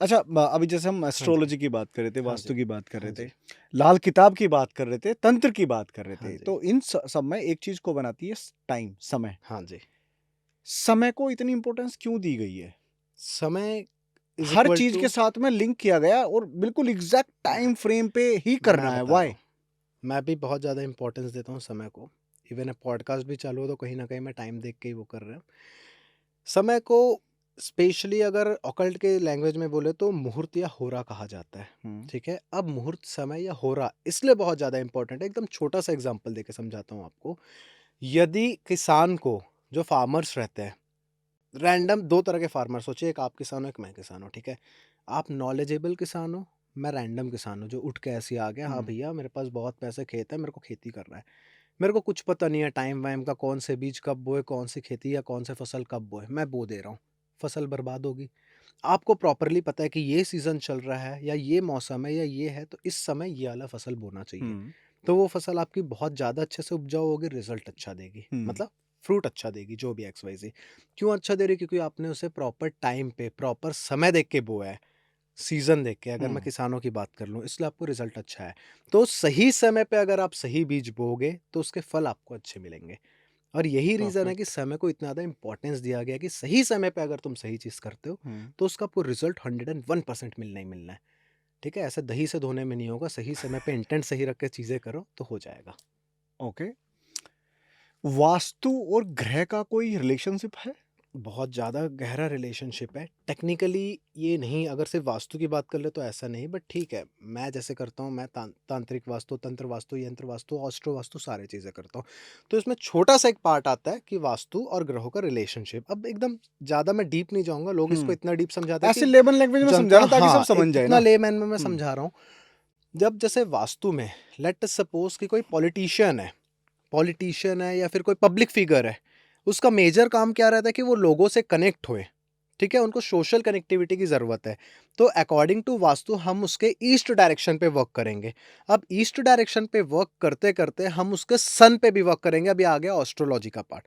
अच्छा, अभी जैसे हम हाँ जी, एस्ट्रोलॉजी की बात कर रहे थे, हाँ जी, वास्तु की बात कर हाँ रहे थे, जी, लाल किताब की बात कर रहे थे, तंत्र की बात कर रहे हाँ थे, जी, तो इन सब में एक चीज को बनाती है टाइम, समय। हाँ जी। समय को इतनी इंपॉर्टेंस क्यों दी गई है? समय इज़ हर इक्वल चीज टू, के साथ में लिंक किया गया और बिल्कुल एग्जैक्ट टाइम फ्रेम पे ही मैं करना है, बता रहा वाई? हूँ, मैं भी बहुत ज़्यादा इम्पोर्टेंस देता हूँ समय को। इवन पॉडकास्ट भी चालू हो तो कहीं न कहीं मैं टाइम देख के ही वो कर रहा हूँ। समय को स्पेशली अगर ऑकल्ट के लैंग्वेज में बोले तो मुहूर्त या होरा कहा जाता है। हम्म, ठीक है? अब मुहूर्त, समय या होरा इसलिए बहुत ज़्यादा इम्पोर्टेंट है। एकदम छोटा-सा एग्ज़ाम्पल देके समझाता हूँ आपको। यदि किसान को, जो फार्मर्स रहते हैं, रैंडम 2 तरह के फार्मर सोचिए, एक आप किसान हो, एक मैं किसान हूँ, ठीक है? आप नॉलेजेबल किसान हो, मैं रैंडम किसान हूँ जो उठ के ऐसे ही आ गया, हाँ हम्म, भैया मेरे पास बहुत पैसे खेत है, मेरे को खेती करना है। मेरे को कुछ पता नहीं है टाइम वाइम का, कौन से बीज कब बोए, कौन सी खेती या कौन से फसल कब बोए, मैं बो दे रहा हूँ। फसल बर्बाद होगी। आपको प्रॉपरली पता है कि ये सीज़न चल रहा है या ये मौसम है या ये है, तो इस समय ये वाला फसल बोना चाहिए। हम्म, तो वो फसल आपकी बहुत ज़्यादा अच्छे से उपजाऊ होगी, रिज़ल्ट अच्छा देगी। हम्म, मतलब फ्रूट अच्छा देगी, जो भी एक्स वाई ज़ेड। क्यों अच्छा दे रही है? क्योंकि आपने उसे प्रॉपर टाइम पे, प्रॉपर समय देख के बोया है। सीज़न देख के, अगर मैं हम्म, किसानों की बात कर लूँ, इसलिए आपको रिज़ल्ट अच्छा है। तो सही समय पे अगर आप सही बीज बोओगे, तो उसके फल आपको अच्छे मिलेंगे। और यही रीज़न है कि परफेक्ट। समय को इतना ज़्यादा इम्पोर्टेंस दिया गया है कि सही समय पे अगर तुम सही चीज़ करते हो, हम्म, तो उसका आपको रिज़ल्ट 101% मिलना ही मिलना है। ठीक है? ऐसे दही से धोने में नहीं होगा, सही समय पे इंटेंट सही रख के चीज़ें करो, तो हो जाएगा। ओके। वास्तु और ग्रह का कोई रिलेशनशिप है? बहुत ज़्यादा गहरा रिलेशनशिप है। टेक्निकली ये नहीं, अगर सिर्फ़ वास्तु की बात कर ले तो ऐसा नहीं, बट ठीक है, मैं जैसे करता हूँ, मैं तांत्रिक वास्तु, तंत्र वास्तु, यंत्र वास्तु, ऑस्ट्रो वास्तु सारी चीज़ें करता हूँ। तो इसमें छोटा-सा एक पार्ट आता है कि वास्तु और ग्रहों का रिलेशनशिप। अब एकदम ज़्यादा मैं डीप नहीं जाऊँगा, लोग इसको हम्म, इतना डीप समझाते हैं ऐसे कि लेमन लैंग्वेज में जनता, समझाना ताकि सब हाँ, एक समझ जाए इतना ना। लेमैन में मैं हम्म, समझा रहा हूँ। जब जैसे वास्तु में लेट अस सपोज़ कि कोई पॉलिटिशियन है या फिर कोई पब्लिक फिगर है, उसका मेजर काम क्या रहता है कि वो लोगों से कनेक्ट होए, ठीक है? उनको सोशल कनेक्टिविटी की ज़रूरत है। तो अकॉर्डिंग टू वास्तु हम उसके ईस्ट डायरेक्शन पे वर्क करेंगे। अब ईस्ट डायरेक्शन पे वर्क करते-करते हम उसके सन पे भी वर्क करेंगे। अब ये आ गया एस्ट्रोलॉजी का पार्ट।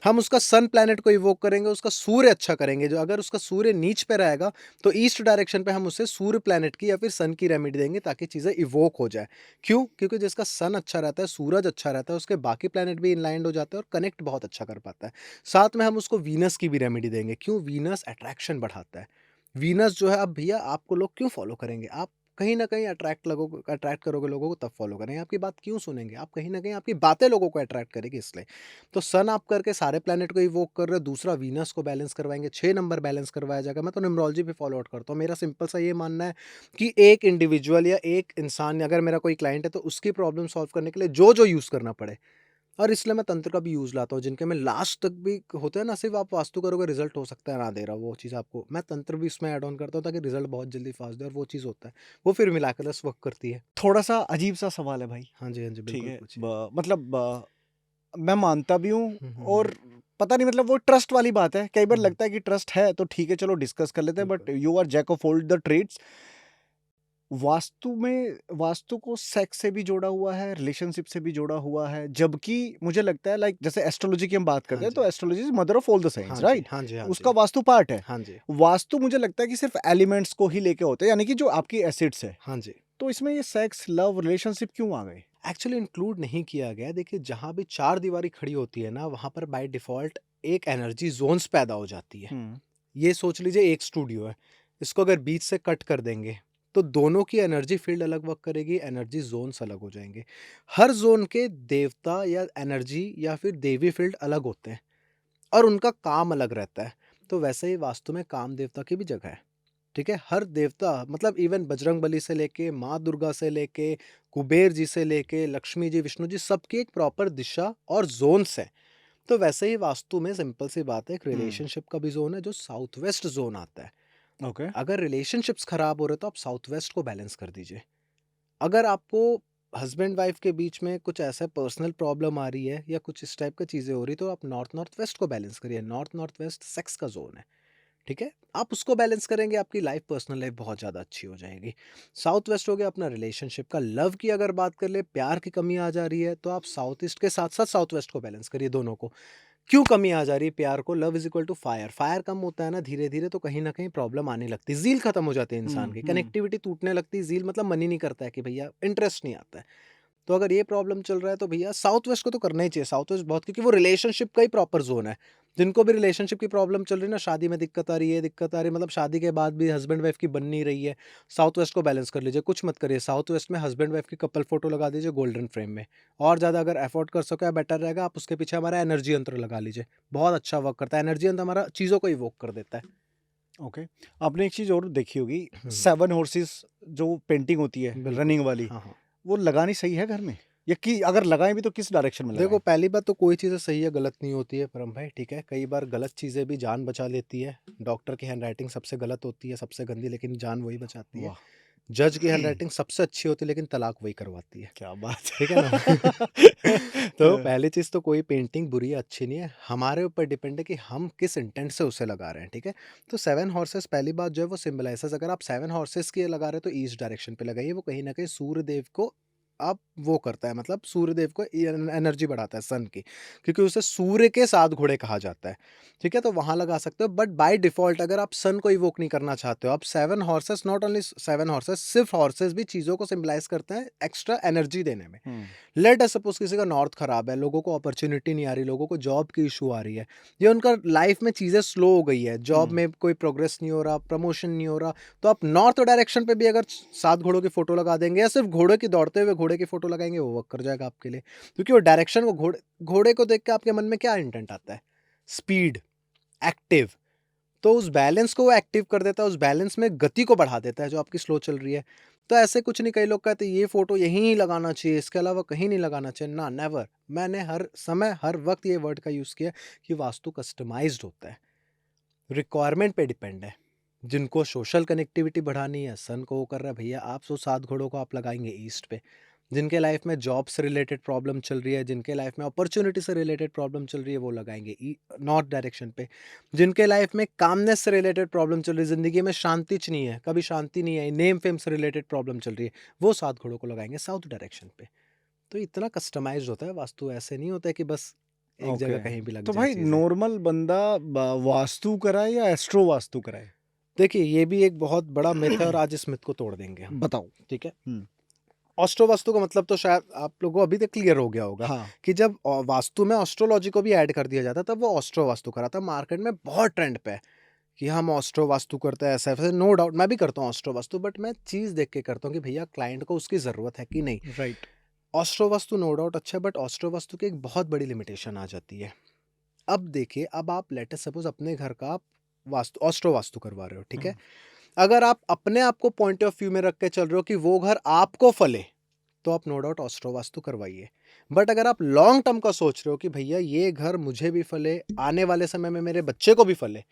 हम उसका सन प्लैनेट को इवोक करेंगे, उसका सूर्य अच्छा करेंगे। जो अगर उसका सूर्य नीच पे रहेगा, तो ईस्ट डायरेक्शन पे हम उसे सूर्य प्लैनेट की या फिर सन की रेमेडी देंगे ताकि चीज़ें इवोक हो जाए। क्यों? क्योंकि जिसका सन अच्छा रहता है, सूरज अच्छा रहता है, उसके बाकी प्लैनेट भी इनलाइंड हो जाते हैं और कनेक्ट बहुत अच्छा कर पाता है। साथ में हम उसको वीनस की भी रेमेडी देंगे। क्यों? वीनस अट्रैक्शन बढ़ाता है। वीनस जो है, अब भैया आपको लोग क्यों फ़ॉलो करेंगे? आप कहीं न कहीं अट्रैक्ट करोगे लोगों को, तब फ़ॉलो करेंगे। आपकी बात क्यों सुनेंगे? आप कहीं न कहीं आपकी बातें लोगों को अट्रैक्ट करेगी इसलिए। तो सन आप करके सारे प्लैनेट को इवोक कर रहे हो, दूसरा वीनस को बैलेंस करवाएँगे, 6 नंबर बैलेंस करवाया जाएगा। मैं तो न्यूमरोलॉजी पे फ़ॉलो आउट करता हूँ। मेरा सिंपल सा ये मानना है कि एक इंडिविजुअल या एक इंसान, अगर मेरा कोई क्लाइंट है, तो उसकी प्रॉब्लम सॉल्व करने के लिए जो-जो यूज़ करना पड़े, और इसलिए मैं तंत्र का भी यूज़ लाता हूँ, जिनके में लास्ट तक भी होते हैं ना, सिर्फ़ आप वास्तु करोगे रिज़ल्ट हो सकता है ना दे रहा हो, वो चीज़ आपको मैं तंत्र भी इसमें ऐड ऑन करता हूँ ताकि रिज़ल्ट बहुत जल्दी फ़ास्ट दे, और वो चीज़ होता है। वो फिर मिराकलस वर्क करती है। थोड़ा सा अजीब सा सवाल है भाई। हाँ जी, हाँ जी, ठीक बिल्कुल है, पूछिए। मतलब मैं मानता भी हूँ हुँ, हुँ, हुँ। और पता नहीं, मतलब वो ट्रस्ट वाली बात है। कई बार हुँ, हुँ। लगता है कि ट्रस्ट है तो ठीक है, चलो डिस्कस कर लेते हैं, बट बिल्कुल। You are jack of all the trades. वास्तु को सेक्स से भी जोड़ा हुआ है, रिलेशनशिप से भी जोड़ा हुआ है, जबकि मुझे लगता है लाइक जैसे एस्ट्रोलॉजी की हम बात हाँ करते हैं, जी। तो astrology is mother of all the science, हाँ जी, राइट? हाँ जी, हाँ उसका जी। वास्तु पार्ट है। हाँ जी। वास्तु मुझे लगता है कि सिर्फ एलिमेंट्स को ही लेके होते हैं, यानी कि जो आपकी एसिड्स है। हाँ जी। तो इसमें ये सेक्स, लव, रिलेशनशिप क्यों आ गए? एक्चुअली इंक्लूड नहीं किया गया है। देखिए, जहाँ भी चारदीवारी खड़ी होती है ना, वहाँ पर बाय डिफ़ॉल्ट एक एनर्जी ज़ोन्स पैदा हो जाती है। हम्म, ये सोच लीजिए एक स्टूडियो है, इसको अगर बीच से कट कर देंगे, तो दोनों की एनर्जी फील्ड अलग वर्क करेगी, एनर्जी ज़ोन्स अलग हो जाएँगे। हर ज़ोन के देवता या एनर्जी या फिर देवी फील्ड अलग होते हैं और उनका काम अलग रहता है। तो वैसे ही वास्तु में काम देवता की भी जगह है, ठीक है? हर देवता मतलब इवन बजरंगबली से लेके, माँ दुर्गा से लेके, कुबेर जी से लेके, लक्ष्मी जी, विष्णु जी सबकी एक प्रॉपर दिशा और ज़ोन्स हैं। तो वैसे ही वास्तु में सिंपल सी बात है, एक हुँ, रिलेशनशिप का भी ज़ोन है जो साउथ वेस्ट ज़ोन आता है। ओके। अगर रिलेशनशिप्स खराब हो रहे तो आप साउथ वेस्ट को बैलेंस कर दीजिए। अगर आपको हस्बैंड वाइफ के बीच में कुछ ऐसा पर्सनल प्रॉब्लम आ रही है या कुछ इस टाइप की चीज़ें हो रही तो आप नॉर्थ नॉर्थ वेस्ट को बैलेंस करिए। नॉर्थ नॉर्थ वेस्ट सेक्स का जोन है, ठीक है? आप उसको बैलेंस करेंगे, आपकी लाइफ पर्सनल लाइफ बहुत ज़्यादा अच्छी हो जाएगी। साउथ वेस्ट हो गया अपना रिलेशनशिप का। लव की अगर बात कर ले, प्यार की कमी आ जा रही है तो आप साउथ ईस्ट के साथ साथ साउथ वेस्ट को बैलेंस करिए दोनों को। क्यों कमी आ जा रही है प्यार को? Love is equal to fire. Fire कम होता है ना धीरे धीरे तो कहीं ना कहीं प्रॉब्लम आने लगती है, जील खत्म हो जाती है इंसान हुँ, की, हुँ, कनेक्टिविटी टूटने लगती है। जील मतलब मन ही नहीं करता है कि भैया, इंटरेस्ट नहीं आता है। तो अगर ये प्रॉब्लम चल रहा है तो भैया साउथ वेस्ट को तो करना ही चाहिए। साउथ वेस्ट बहुत, क्योंकि वो रिलेशनशिप का ही प्रॉपर जोन है। जिनको भी रिलेशनशिप की प्रॉब्लम चल रही है ना, शादी में दिक्कत आ रही है, दिक्कत आ रही है, मतलब शादी के बाद भी हस्बैंड वाइफ की बन नहीं रही है, साउथ वेस्ट को बैलेंस कर लीजिए। कुछ मत करिए, साउथ वेस्ट में हस्बैंड वाइफ की कपल फोटो लगा दीजिए गोल्डन फ्रेम में। और ज़्यादा अगर अफोर्ड कर सको बेटर रहेगा, आप उसके पीछे हमारा एनर्जी यंत्र लगा लीजिए। बहुत अच्छा वर्क करता है एनर्जी यंत्र, हमारा चीज़ों को इवोक कर देता है। ओके। आपने एक चीज़ और देखी होगी, हम्म, 7 हॉर्सेस जो पेंटिंग होती है बिल्कुल। रनिंग वाली, हाँ हाँ। वो लगानी सही है घर में? या कि अगर लगाएँ भी तो किस डायरेक्शन में देखो, लगाएँ? पहली बात तो कोई चीज़ें सही या गलत नहीं होती है परम भाई, ठीक है? कई बार गलत चीज़ें भी जान बचा लेती है। डॉक्टर की हैंडराइटिंग सबसे गलत होती है, सबसे गंदी, लेकिन जान वही बचाती है। वाह! जज की हैंडराइटिंग सबसे अच्छी होती है, लेकिन तलाक वही करवाती है। क्या बात ठीक है ना? है। तो पहली चीज़ तो कोई पेंटिंग बुरी या अच्छी नहीं है, हमारे ऊपर डिपेंड है कि हम किस इंटेंट से उसे लगा रहे हैं, ठीक है? तो 7 हॉर्सेस पहली बात जो है वो सिम्बलाइज़ेज़, अगर आप 7 हॉर्सेस की लगा रहे हो तो ईस्ट डायरेक्शन पे लगाइए, वो कहीं न कहीं सूर्य देव को आप वो करता है, मतलब सूर्य देव को एनर्जी बढ़ाता है सन की, क्योंकि उसे सूर्य के 7 घोड़े कहा जाता है, ठीक है? तो वहाँ लगा सकते हो, बट बाय डिफ़ॉल्ट अगर आप सन को इवोक नहीं करना चाहते हो, आप 7 हॉर्सेस, नॉट ओनली 7 हॉर्सेस, सिर्फ़ हॉर्सेस भी चीज़ों को सिम्बलाइज़ करते हैं एक्स्ट्रा एनर्जी देने में। हुँ, लेट अस सपोज किसी का नॉर्थ खराब है, लोगों को अपॉर्चुनिटी नहीं आ रही, लोगों को जॉब की इशू आ रही है, या उनका लाइफ में चीज़ें स्लो हो गई है, जॉब हुँ, में कोई प्रोग्रेस नहीं हो रहा, प्रमोशन नहीं हो रहा, तो आप नॉर्थ डायरेक्शन पे भी अगर 7 घोड़ों की फोटो लगा देंगे या सिर्फ घोड़े की, दौड़ते हुए घोड़े की फोटो लगाएंगे, वो वर्क कर जाएगा आपके लिए। क्योंकि वो डायरेक्शन, वो घोड़े घोड़े को देख के आपके मन में क्या इंटेंट आता है? Speed, active. तो उस बैलेंस को वो एक्टिव कर देता है, उस बैलेंस में गति को बढ़ा देता है जो आपकी स्लो चल रही है। तो ऐसे कुछ नहीं, कई लोग कहते हैं ये फ़ोटो यहीं ही लगाना चाहिए, इसके अलावा कहीं नहीं लगाना चाहिए। ना, नेवर। मैंने हर समय, हर वक़्त ये वर्ड का यूज़ किया है कि वास्तु कस्टमाइज़्ड होता है। रिक्वायरमेंट पे डिपेंड है। जिनको सोशल कनेक्टिविटी बढ़ानी है, सन को वो कर रहा है, भैया आप सो 7 घोड़ों को आप लगाएँगे ईस्ट पे। जिनके लाइफ में जॉब से रिलेटेड प्रॉब्लम चल रही है, जिनके लाइफ में अपॉर्च्युनिटी से रिलेटेड प्रॉब्लम चल रही है, वो लगाएँगे नॉर्थ डायरेक्शन पे। जिनके लाइफ में कामनेस से रिलेटेड प्रॉब्लम चल रही है, ज़िंदगी में शांति च नहीं है, कभी शांति नहीं आई, नेम फेम से रिलेटेड प्रॉब्लम चल रही है, वो 7 घोड़ों को लगाएँगे साउथ डायरेक्शन पे। तो इतना कस्टमाइज़्ड होता है वास्तु, ऐसे नहीं होता है कि बस एक ओके। जगह कहीं भी लग तो जाए भाई चीज़ें। नॉर्मल बंदा ब वास्तु कराए या एस्ट्रो वास्तु कराए? देखिए, ये भी एक बहुत बड़ा मिथ है और आज इस मिथ को तोड़ देंगे हम, बताओ? ठीक है? हुँ, ऑस्ट्रो वास्तु का मतलब तो शायद आप लोगों को अभी तक क्लियर हो गया होगा हाँ, कि जब वास्तु में एस्ट्रोलॉजी को भी ऐड कर दिया जाता है, तब वो ऑस्ट्रो वास्तु करा था। मार्केट में बहुत ट्रेंड पे है कि हम ऑस्ट्रो वास्तु करते हैं, ऐसा-ऐसा। नो डाउट मैं भी करता हूँ ऑस्ट्रो वास्तु, बट मैं चीज़ देख के करता हूँ कि भैया क्लाइंट को उसकी ज़रूरत है कि नहीं। Right. Astro vastu no doubt अच्छा है, बट ऑस्ट्रो वास्तु की एक बहुत बड़ी लिमिटेशन आ जाती है। अब देखिए, अब आप लेट अस सपोज़ अपने घर का आप वास्तु, ऑस्ट्रो वास्तु करवा रहे हो, ठीक है? हुँ, अगर आप अपने आप को पॉइंट ऑफ व्यू में रख के चल रहे हो कि वो घर आपको फले, तो आप नो डाउट ऑस्ट्रो वास्तु करवाइए। बट अगर आप लॉन्ग टर्म का सोच रहे हो कि भैया ये घर मुझे भी फले, आने वाले समय में मेरे बच्चे को भी फले,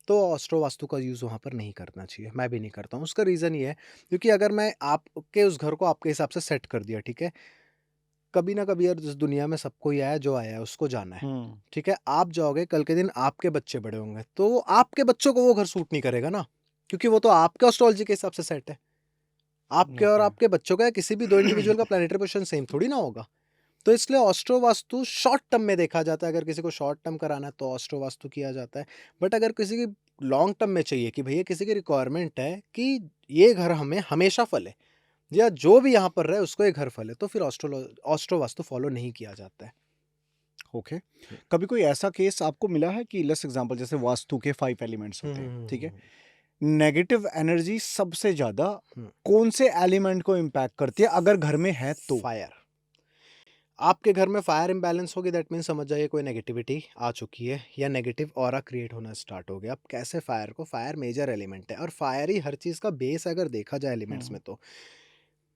तो ऑस्ट्रो वास्तु का यूज़ वहाँ पर नहीं करना चाहिए। मैं भी नहीं करता हूँ। उसका रीज़न ये है, क्योंकि अगर मैं आपके उस घर को आपके हिसाब से सेट कर दिया, ठीक है? कभी ना कभी यार इस दुनिया में सबको ही आया, जो आया है उसको जाना है। हुँ, ठीक है? आप जाओगे, कल के दिन आपके बच्चे बड़े होंगे, तो आपके बच्चों को वो घर सूट नहीं करेगा ना, क्योंकि वो तो आपके एस्ट्रोलॉजी के हिसाब से सेट है। आपके और ओके। आपके बच्चों का या किसी भी 2 इंडिविजुअल का प्लैनेटरी पोज़ीशन सेम थोड़ी ना होगा। तो इसलिए ऑस्ट्रो वास्तु शॉर्ट टर्म में देखा जाता है, अगर किसी को शॉर्ट टर्म कराना है तो ऑस्ट्रो वास्तु किया जाता है। बट अगर किसी की लॉन्ग टर्म में चाहिए कि भैया किसी की रिक्वायरमेंट है कि ये घर हमें हमेशा फले या जो भी यहाँ पर रहे उसको ये घर फले, तो फिर ऑस्ट्रो वास्तु फॉलो नहीं किया जाता है। ओके। कभी कोई ऐसा केस आपको मिला है कि लेट्स एग्ज़ाम्पल जैसे वास्तु के 5 एलिमेंट्स हुँ, होते हुँ, हैं, हुँ, ठीक हुँ, है? हुँ। नेगेटिव एनर्जी सबसे ज्यादा हम्म, कौन से एलिमेंट को इम्पैक्ट करती है अगर घर में है तो? फायर। आपके घर में फायर इम्बैलेंस होगी, दैट मीन समझ जाइए कोई नेगेटिविटी आ चुकी है या नेगेटिव ऑरा क्रिएट होना स्टार्ट हो गया। अब कैसे फायर को, फायर मेजर एलिमेंट है और फायर ही हर चीज़ का बेस अगर देखा जाए एलिमेंट्स हम्म, में, तो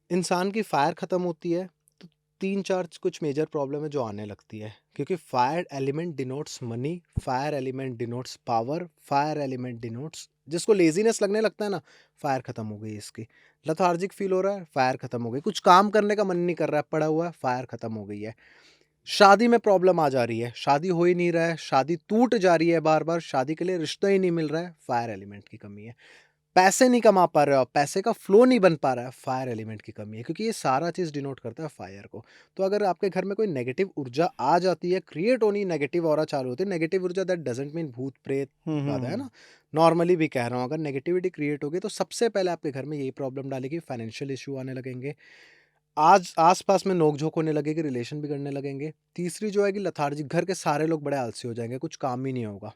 इंसान की फायर ख़त्म होती है तो 3-4 कुछ मेजर प्रॉब्लम है जो आने लगती है, क्योंकि fire element denotes money, fire element denotes power, fire element denotes जिसको लेजीनेस लगने लगता है ना, फायर ख़त्म हो गई इसकी। लथार्जिक फील हो रहा है, फायर ख़त्म हो गई। कुछ काम करने का मन नहीं कर रहा है, पड़ा हुआ है, फायर ख़त्म हो गई है। शादी में प्रॉब्लम आ जा रही है, शादी हो ही नहीं रहा है, शादी टूट जा रही है बार-बार, शादी के लिए रिश्ता ही नहीं मिल रहा है, फायर एलिमेंट की कमी है। पैसे नहीं कमा पा रहे हो आप, पैसे का फ्लो नहीं बन पा रहा है, फायर एलिमेंट की कमी है, क्योंकि ये सारा चीज़ डिनोट करता है फायर को। तो अगर आपके घर में कोई नेगेटिव ऊर्जा आ जाती है, क्रिएट होनी, नेगेटिव ऑरा चालू होती है, नेगेटिव ऊर्जा दैट डज़न्ट मीन भूत-प्रेत ज़्यादा है ना, नॉर्मली भी कह रहा हूँ, अगर नेगेटिविटी क्रिएट होगी तो सबसे पहले आपके घर में यही प्रॉब्लम डालेगी, फाइनेंशियल इश्यू आने लगेंगे। आज आस-पास में नोक-झोंक होने लगेगी, रिलेशन बिगड़ने लगेंगे। तीसरी जो आएगी लेथार्जिक, घर के सारे लोग बड़े आलसी हो जाएँगे, कुछ काम ही नहीं होगा।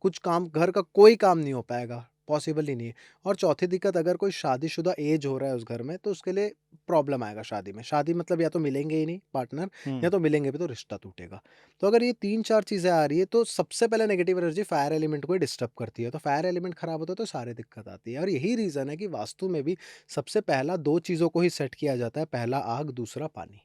कुछ काम, घर का कोई काम नहीं हो पाएगा, पॉसिबल ही नहीं है। और चौथी दिक्कत, अगर कोई शादीशुदा एज हो रहा है उस घर में, तो उसके लिए प्रॉब्लम आएगा शादी में। शादी मतलब या तो मिलेंगे ही नहीं पार्टनर, या तो मिलेंगे भी तो रिश्ता टूटेगा। तो अगर ये 3-4 चीज़ें आ रही है तो सबसे पहले नेगेटिव एनर्जी फायर एलिमेंट को ही डिस्टर्ब करती है। तो फायर एलिमेंट खराब होता है तो सारी दिक्कत आती है, और यही रीज़न है कि वास्तु में भी सबसे पहला 2 चीज़ों को ही सेट किया जाता है, पहला आग, दूसरा पानी।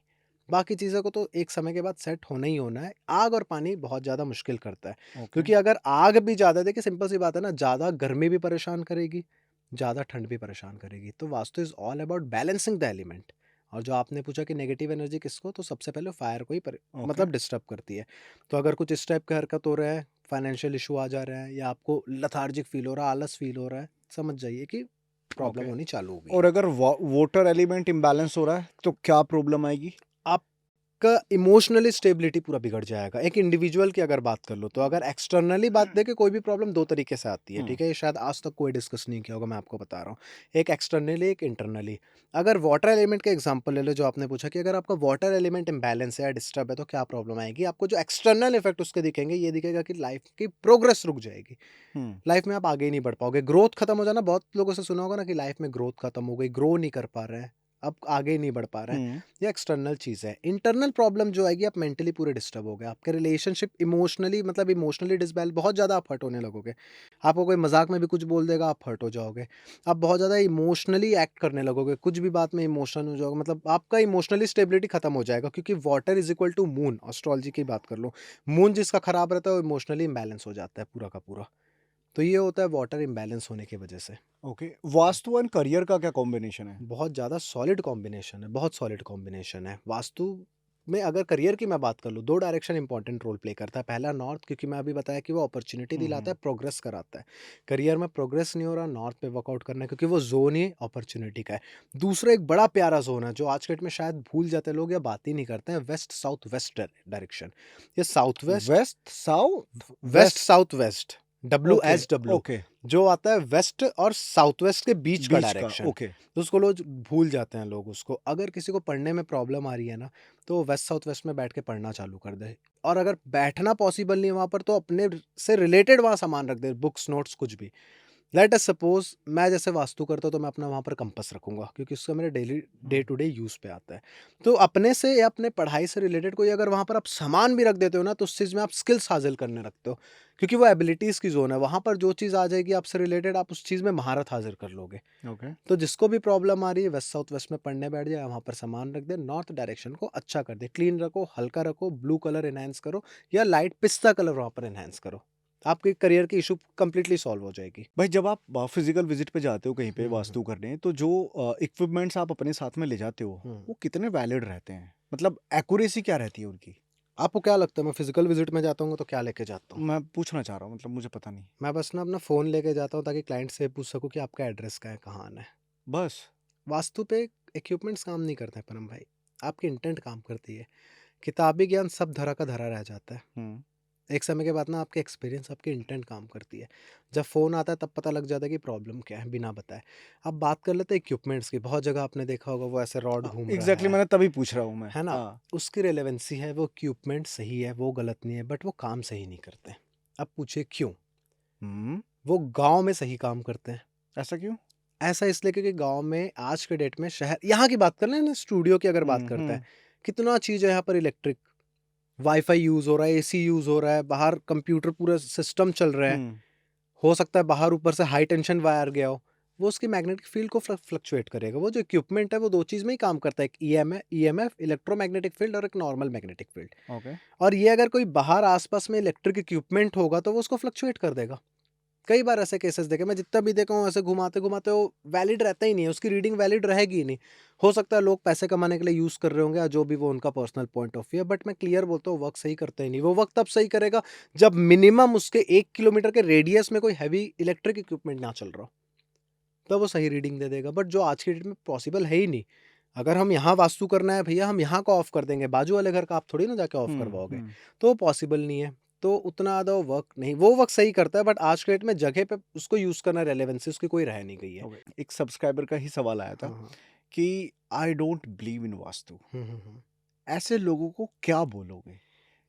बाकी चीज़ों को तो एक समय के बाद सेट होना ही होना है। आग और पानी बहुत ज़्यादा मुश्किल करता है। ओके। क्योंकि अगर आग भी ज़्यादा, देखिए सिंपल सी बात है ना, ज़्यादा गर्मी भी परेशान करेगी, ज़्यादा ठंड भी परेशान करेगी। तो vastu is all about balancing the element. और जो आपने पूछा कि नेगेटिव एनर्जी किसको, तो सबसे पहले फायर को ही ओके। मतलब डिस्टर्ब करती है। तो अगर कुछ इस टाइप का हरकत हो रहा है, फाइनेंशियल इशू आ जा रहा है, या आपको लेथार्जिक फील हो रहा है, आलस फील हो रहा है, समझ जाइए कि प्रॉब्लम ओके। होनी चालू हो गई और है। अगर वाटर एलिमेंट इम्बैलेंस हो रहा है तो क्या प्रॉब्लम आएगी? आपका इमोशनली स्टेबिलिटी पूरा बिगड़ जाएगा। एक इंडिविजुअल की अगर बात कर लो, तो अगर एक्सटर्नली बात दें कि कोई भी प्रॉब्लम 2 तरीके से आती है, हम्म, ठीक है? ये शायद आज तक कोई डिस्कस नहीं किया होगा, मैं आपको बता रहा हूँ। एक एक्सटर्नली, एक इंटरनली। अगर वाटर एलिमेंट का एग्ज़ाम्पल ले लो, जो आपने पूछा कि अगर आपका वाटर एलिमेंट इम्बैलेंस है या डिस्टर्ब है तो क्या प्रॉब्लम आएगी? आपको जो एक्सटर्नल इफ़ेक्ट उसके दिखेंगे, ये दिखेगा कि लाइफ़ की प्रोग्रेस रुक जाएगी। हम्म, लाइफ़ में आप आगे ही नहीं बढ़ पाओगे। ग्रोथ खत्म हो जाना, बहुत लोगों से सुना होगा ना कि लाइफ़ में ग्रोथ खत्म हो गई, ग्रो नहीं कर पा रहे हैं, अब आगे ही नहीं बढ़ पा रहे हैं। हम्म, ये एक्सटर्नल चीज़ है। इंटरनल प्रॉब्लम जो आएगी, आप मेंटली पूरे डिस्टर्ब हो गए। आपके रिलेशनशिप इमोशनली, मतलब इमोशनली डिसबैलेंस, बहुत ज़्यादा आप हर्ट होने लगोगे। आपको कोई मज़ाक में भी कुछ बोल देगा, आप हर्ट हो जाओगे। आप बहुत ज़्यादा इमोशनली एक्ट करने लगोगे, कुछ भी बात में इमोशनल हो जाओगे, मतलब आपका इमोशनली स्टेबिलिटी खत्म हो जाएगा, क्योंकि water is equal to moon, astrology की बात कर लो। मून जिसका खराब रहता है वो इमोशनली इम्बैलेंस हो जाता है पूरा का पूरा। तो ये होता है वाटर इम्बैलेंस होने की वजह से। ओके। वास्तु एंड करियर का क्या कॉम्बिनेशन है? बहुत ज़्यादा सॉलिड कॉम्बिनेशन है, बहुत सॉलिड कॉम्बिनेशन है। वास्तु में अगर करियर की मैं बात कर लूँ, 2 डायरेक्शन इंपॉर्टेंट रोल प्ले करता है। पहला नॉर्थ, क्योंकि मैं अभी बताया कि वो अपॉर्च्युनिटी दिलाता है, प्रोग्रेस कराता है। करियर में प्रोग्रेस नहीं हो रहा, नॉर्थ पे वर्कआउट करना है, क्योंकि वो ज़ोन ही अपॉर्च्युनिटी का है। दूसरा एक बड़ा प्यारा ज़ोन है, जो आज के डेट में शायद भूल जाते हैं लोग या बात ही नहीं करते हैं, वेस्ट साउथ वेस्ट डायरेक्शन। ये south west, west, south, west west. South west, okay, WSW, okay. जो आता है वेस्ट और साउथ वेस्ट के बीच का बीच का, डायरेक्शन। ओके। तो उसको लोग भूल जाते हैं लोग उसको। अगर किसी को पढ़ने में प्रॉब्लम आ रही है ना, तो वो वेस्ट साउथ वेस्ट में बैठ के पढ़ना चालू कर दे। और अगर बैठना पॉसिबल नहीं है वहाँ पर, तो अपने से रिलेटेड वहाँ सामान रख दे, बुक्स, नोट्स, कुछ भी। लेट अस सपोज मैं जैसे वास्तु करता हूँ, तो मैं अपना वहाँ पर कंपास रखूंगा, क्योंकि उसका मेरे daily day to day use पे आता है। तो अपने से या अपने पढ़ाई से रिलेटेड कोई अगर वहाँ पर आप सामान भी रख देते हो ना, तो उस चीज़ में आप स्किल्स हासिल करने रखते हो, क्योंकि वो एबिलिटीज़ की जोन है। वहाँ पर जो चीज़ आ जाएगी आपसे रिलेटेड, आप उस चीज़ में महारत हासिल कर लोगे। ओके। तो जिसको भी प्रॉब्लम आ रही है, वेस्ट साउथ वेस्ट में पढ़ने बैठ जाए, वहाँ पर सामान रख दे, नॉर्थ डायरेक्शन को अच्छा कर दे, क्लीन रखो, हल्का रखो, ब्लू कलर इनहेंस करो, या लाइट पिस्ता कलर वहाँ पर इनहेंस करो। आपके करियर की इशू कंप्लीटली सॉल्व हो जाएगी। भाई, जब आप फिजिकल विजिट पे जाते हो कहीं पे हम्म, वास्तु करने, तो जो इक्विपमेंट्स आप अपने साथ में ले जाते हो, हम्म। वो कितने वैलिड रहते हैं? मतलब एक्यूरेसी क्या रहती है उनकी? आपको क्या लगता है मैं फिजिकल विजिट में जाता हूँ तो क्या लेके जाता हूँ? मैं पूछना चाह रहा हूँ, मतलब मुझे पता नहीं। मैं बस ना अपना फ़ोन लेके जाता हूँ, ताकि क्लाइंट से पूछ सकूँ कि आपका एड्रेस क्या है, कहाँ आना है। बस। वास्तु पे इक्विपमेंट्स काम नहीं करते हैं परम भाई, आपकी इंटेंट काम करती है। किताबी ज्ञान सब धरा का धरा रह जाता है। हम्म। एक समय के बाद ना आपके एक्सपीरियंस, आपकी इंटेंट काम करती है। जब फ़ोन आता है तब पता लग जाता है कि प्रॉब्लम क्या है, बिना बताए। अब बात कर लेते हैं इक्विपमेंट्स की। बहुत जगह आपने देखा होगा वो ऐसे रॉड घूम रहा एग्जैक्टली, मैंने तभी पूछ रहा हूँ मैं। है ना? हाँ। उसकी रेलेवेंसी है, वो इक्विपमेंट सही है, वो गलत नहीं है, बट वो काम सही नहीं करते। अब पूछिए क्यों? हम्म। वो गाँव में सही काम करते हैं, ऐसा क्यों? ऐसा इसलिए क्योंकि गाँव में आज के डेट में शहर यहाँ की बात कर लें ना, स्टूडियो की अगर बात हुँ, करते हैं, हुँ, कितना चीज़ है यहाँ पर इलेक्ट्रिक, वाई-फाई यूज़ हो रहा है, एसी यूज़ हो रहा है, बाहर कंप्यूटर पूरा सिस्टम चल रहा है। हुँ, हो सकता है बाहर ऊपर से हाई टेंशन वायर गया हो, वो उसकी मैग्नेटिक फील्ड को फ्लक्चुएट करेगा। वो जो इक्विपमेंट है वो 2 चीज़ में ही काम करता है, एक ईएमएफ इलेक्ट्रोमैग्नेटिक फील्ड और एक नॉर्मल मैग्नेटिक फील्ड। ओके। और ये अगर कोई बाहर आस-पास में इलेक्ट्रिक इक्विपमेंट होगा तो वो उसको फ्लक्चुएट कर देगा। कई बार ऐसे केसेस देखे, मैं जितना भी देखा हूँ ऐसे घुमाते-घुमाते वो वैलिड रहता ही नहीं है, उसकी रीडिंग वैलिड रहेगी ही नहीं। हो सकता है लोग पैसे कमाने के लिए यूज़ कर रहे होंगे या जो भी वो उनका पर्सनल पॉइंट ऑफ व्यू है, बट मैं क्लियर बोलता हूँ वर्क सही करता ही नहीं। वो वर्क तब सही करेगा जब मिनिमम उसके 1 किलोमीटर के रेडियस में कोई हेवी इलेक्ट्रिक इक्विपमेंट ना चल रहा हो, तब वो सही रीडिंग दे देगा। बट जो आज की डेट में पॉसिबल है ही नहीं। अगर हम यहाँ वास्तु करना है भैया, हम यहाँ का ऑफ कर देंगे, बाजू वाले घर का आप थोड़ी ना जाके ऑफ हुँ, करवाओगे। हुँ, तो वो पॉसिबल नहीं है। तो उतना ज़्यादा वो वर्क सही करता है, बट आज के डेट में जगह पे उसको यूज़ करना, रेलेवेंसी उसकी कोई रह नहीं गई है। ओके। एक सब्सक्राइबर का ही सवाल आया था हाँ, हाँ। कि I don't believe in vastu. हुँ, हुँ, हुँ। ऐसे लोगों को क्या बोलोगे?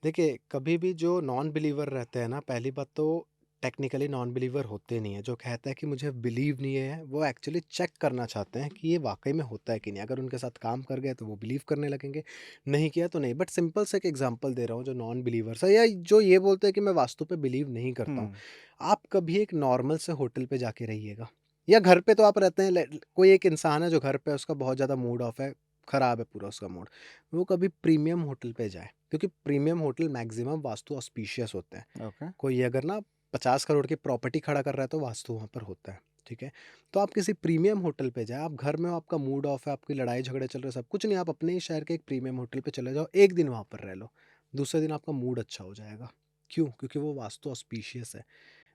देखिए, कभी भी जो नॉन बिलीवर रहते हैं ना, पहली बात तो टेक्निकली नॉन बिलीवर होते नहीं है। जो कहता है कि मुझे बिलीव नहीं है, वो एक्चुअली चेक करना चाहते हैं कि ये वाक़ई में होता है कि नहीं। अगर उनके साथ काम कर गए तो वो बिलीव करने लगेंगे, नहीं किया तो नहीं। बट सिंपल से एक एग्ज़ाम्पल दे रहा हूँ, जो नॉन बिलीवर्स है या जो ये बोलते हैं कि मैं वास्तु पे बिलीव नहीं करता हूँ। हुँ, आप कभी एक नॉर्मल से होटल पे जाके रहिएगा, या घर पे तो आप रहते हैं, कोई एक इंसान है जो घर पे है, उसका बहुत ज़्यादा मूड ऑफ है, ख़राब है पूरा उसका मूड। वो कभी प्रीमियम होटल पे जाए, क्योंकि premium hotel maximum vastu auspicious होते हैं। ओके। कोई अगर ना 50 करोड़ की प्रॉपर्टी खड़ा कर रहा है तो वास्तु वहाँ पर होता है, ठीक है? तो आप किसी प्रीमियम होटल पे जाएँ, आप घर में हो, आपका मूड ऑफ है, आपकी लड़ाई झगड़े चल रहे हैं, सब कुछ नहीं, आप अपने ही शहर के एक प्रीमियम होटल पे चले जाओ, 1 दिन वहाँ पर रह लो, दूसरे दिन आपका मूड अच्छा हो जाएगा। क्यों? क्योंकि वो वास्तु ऑस्पिशियस है।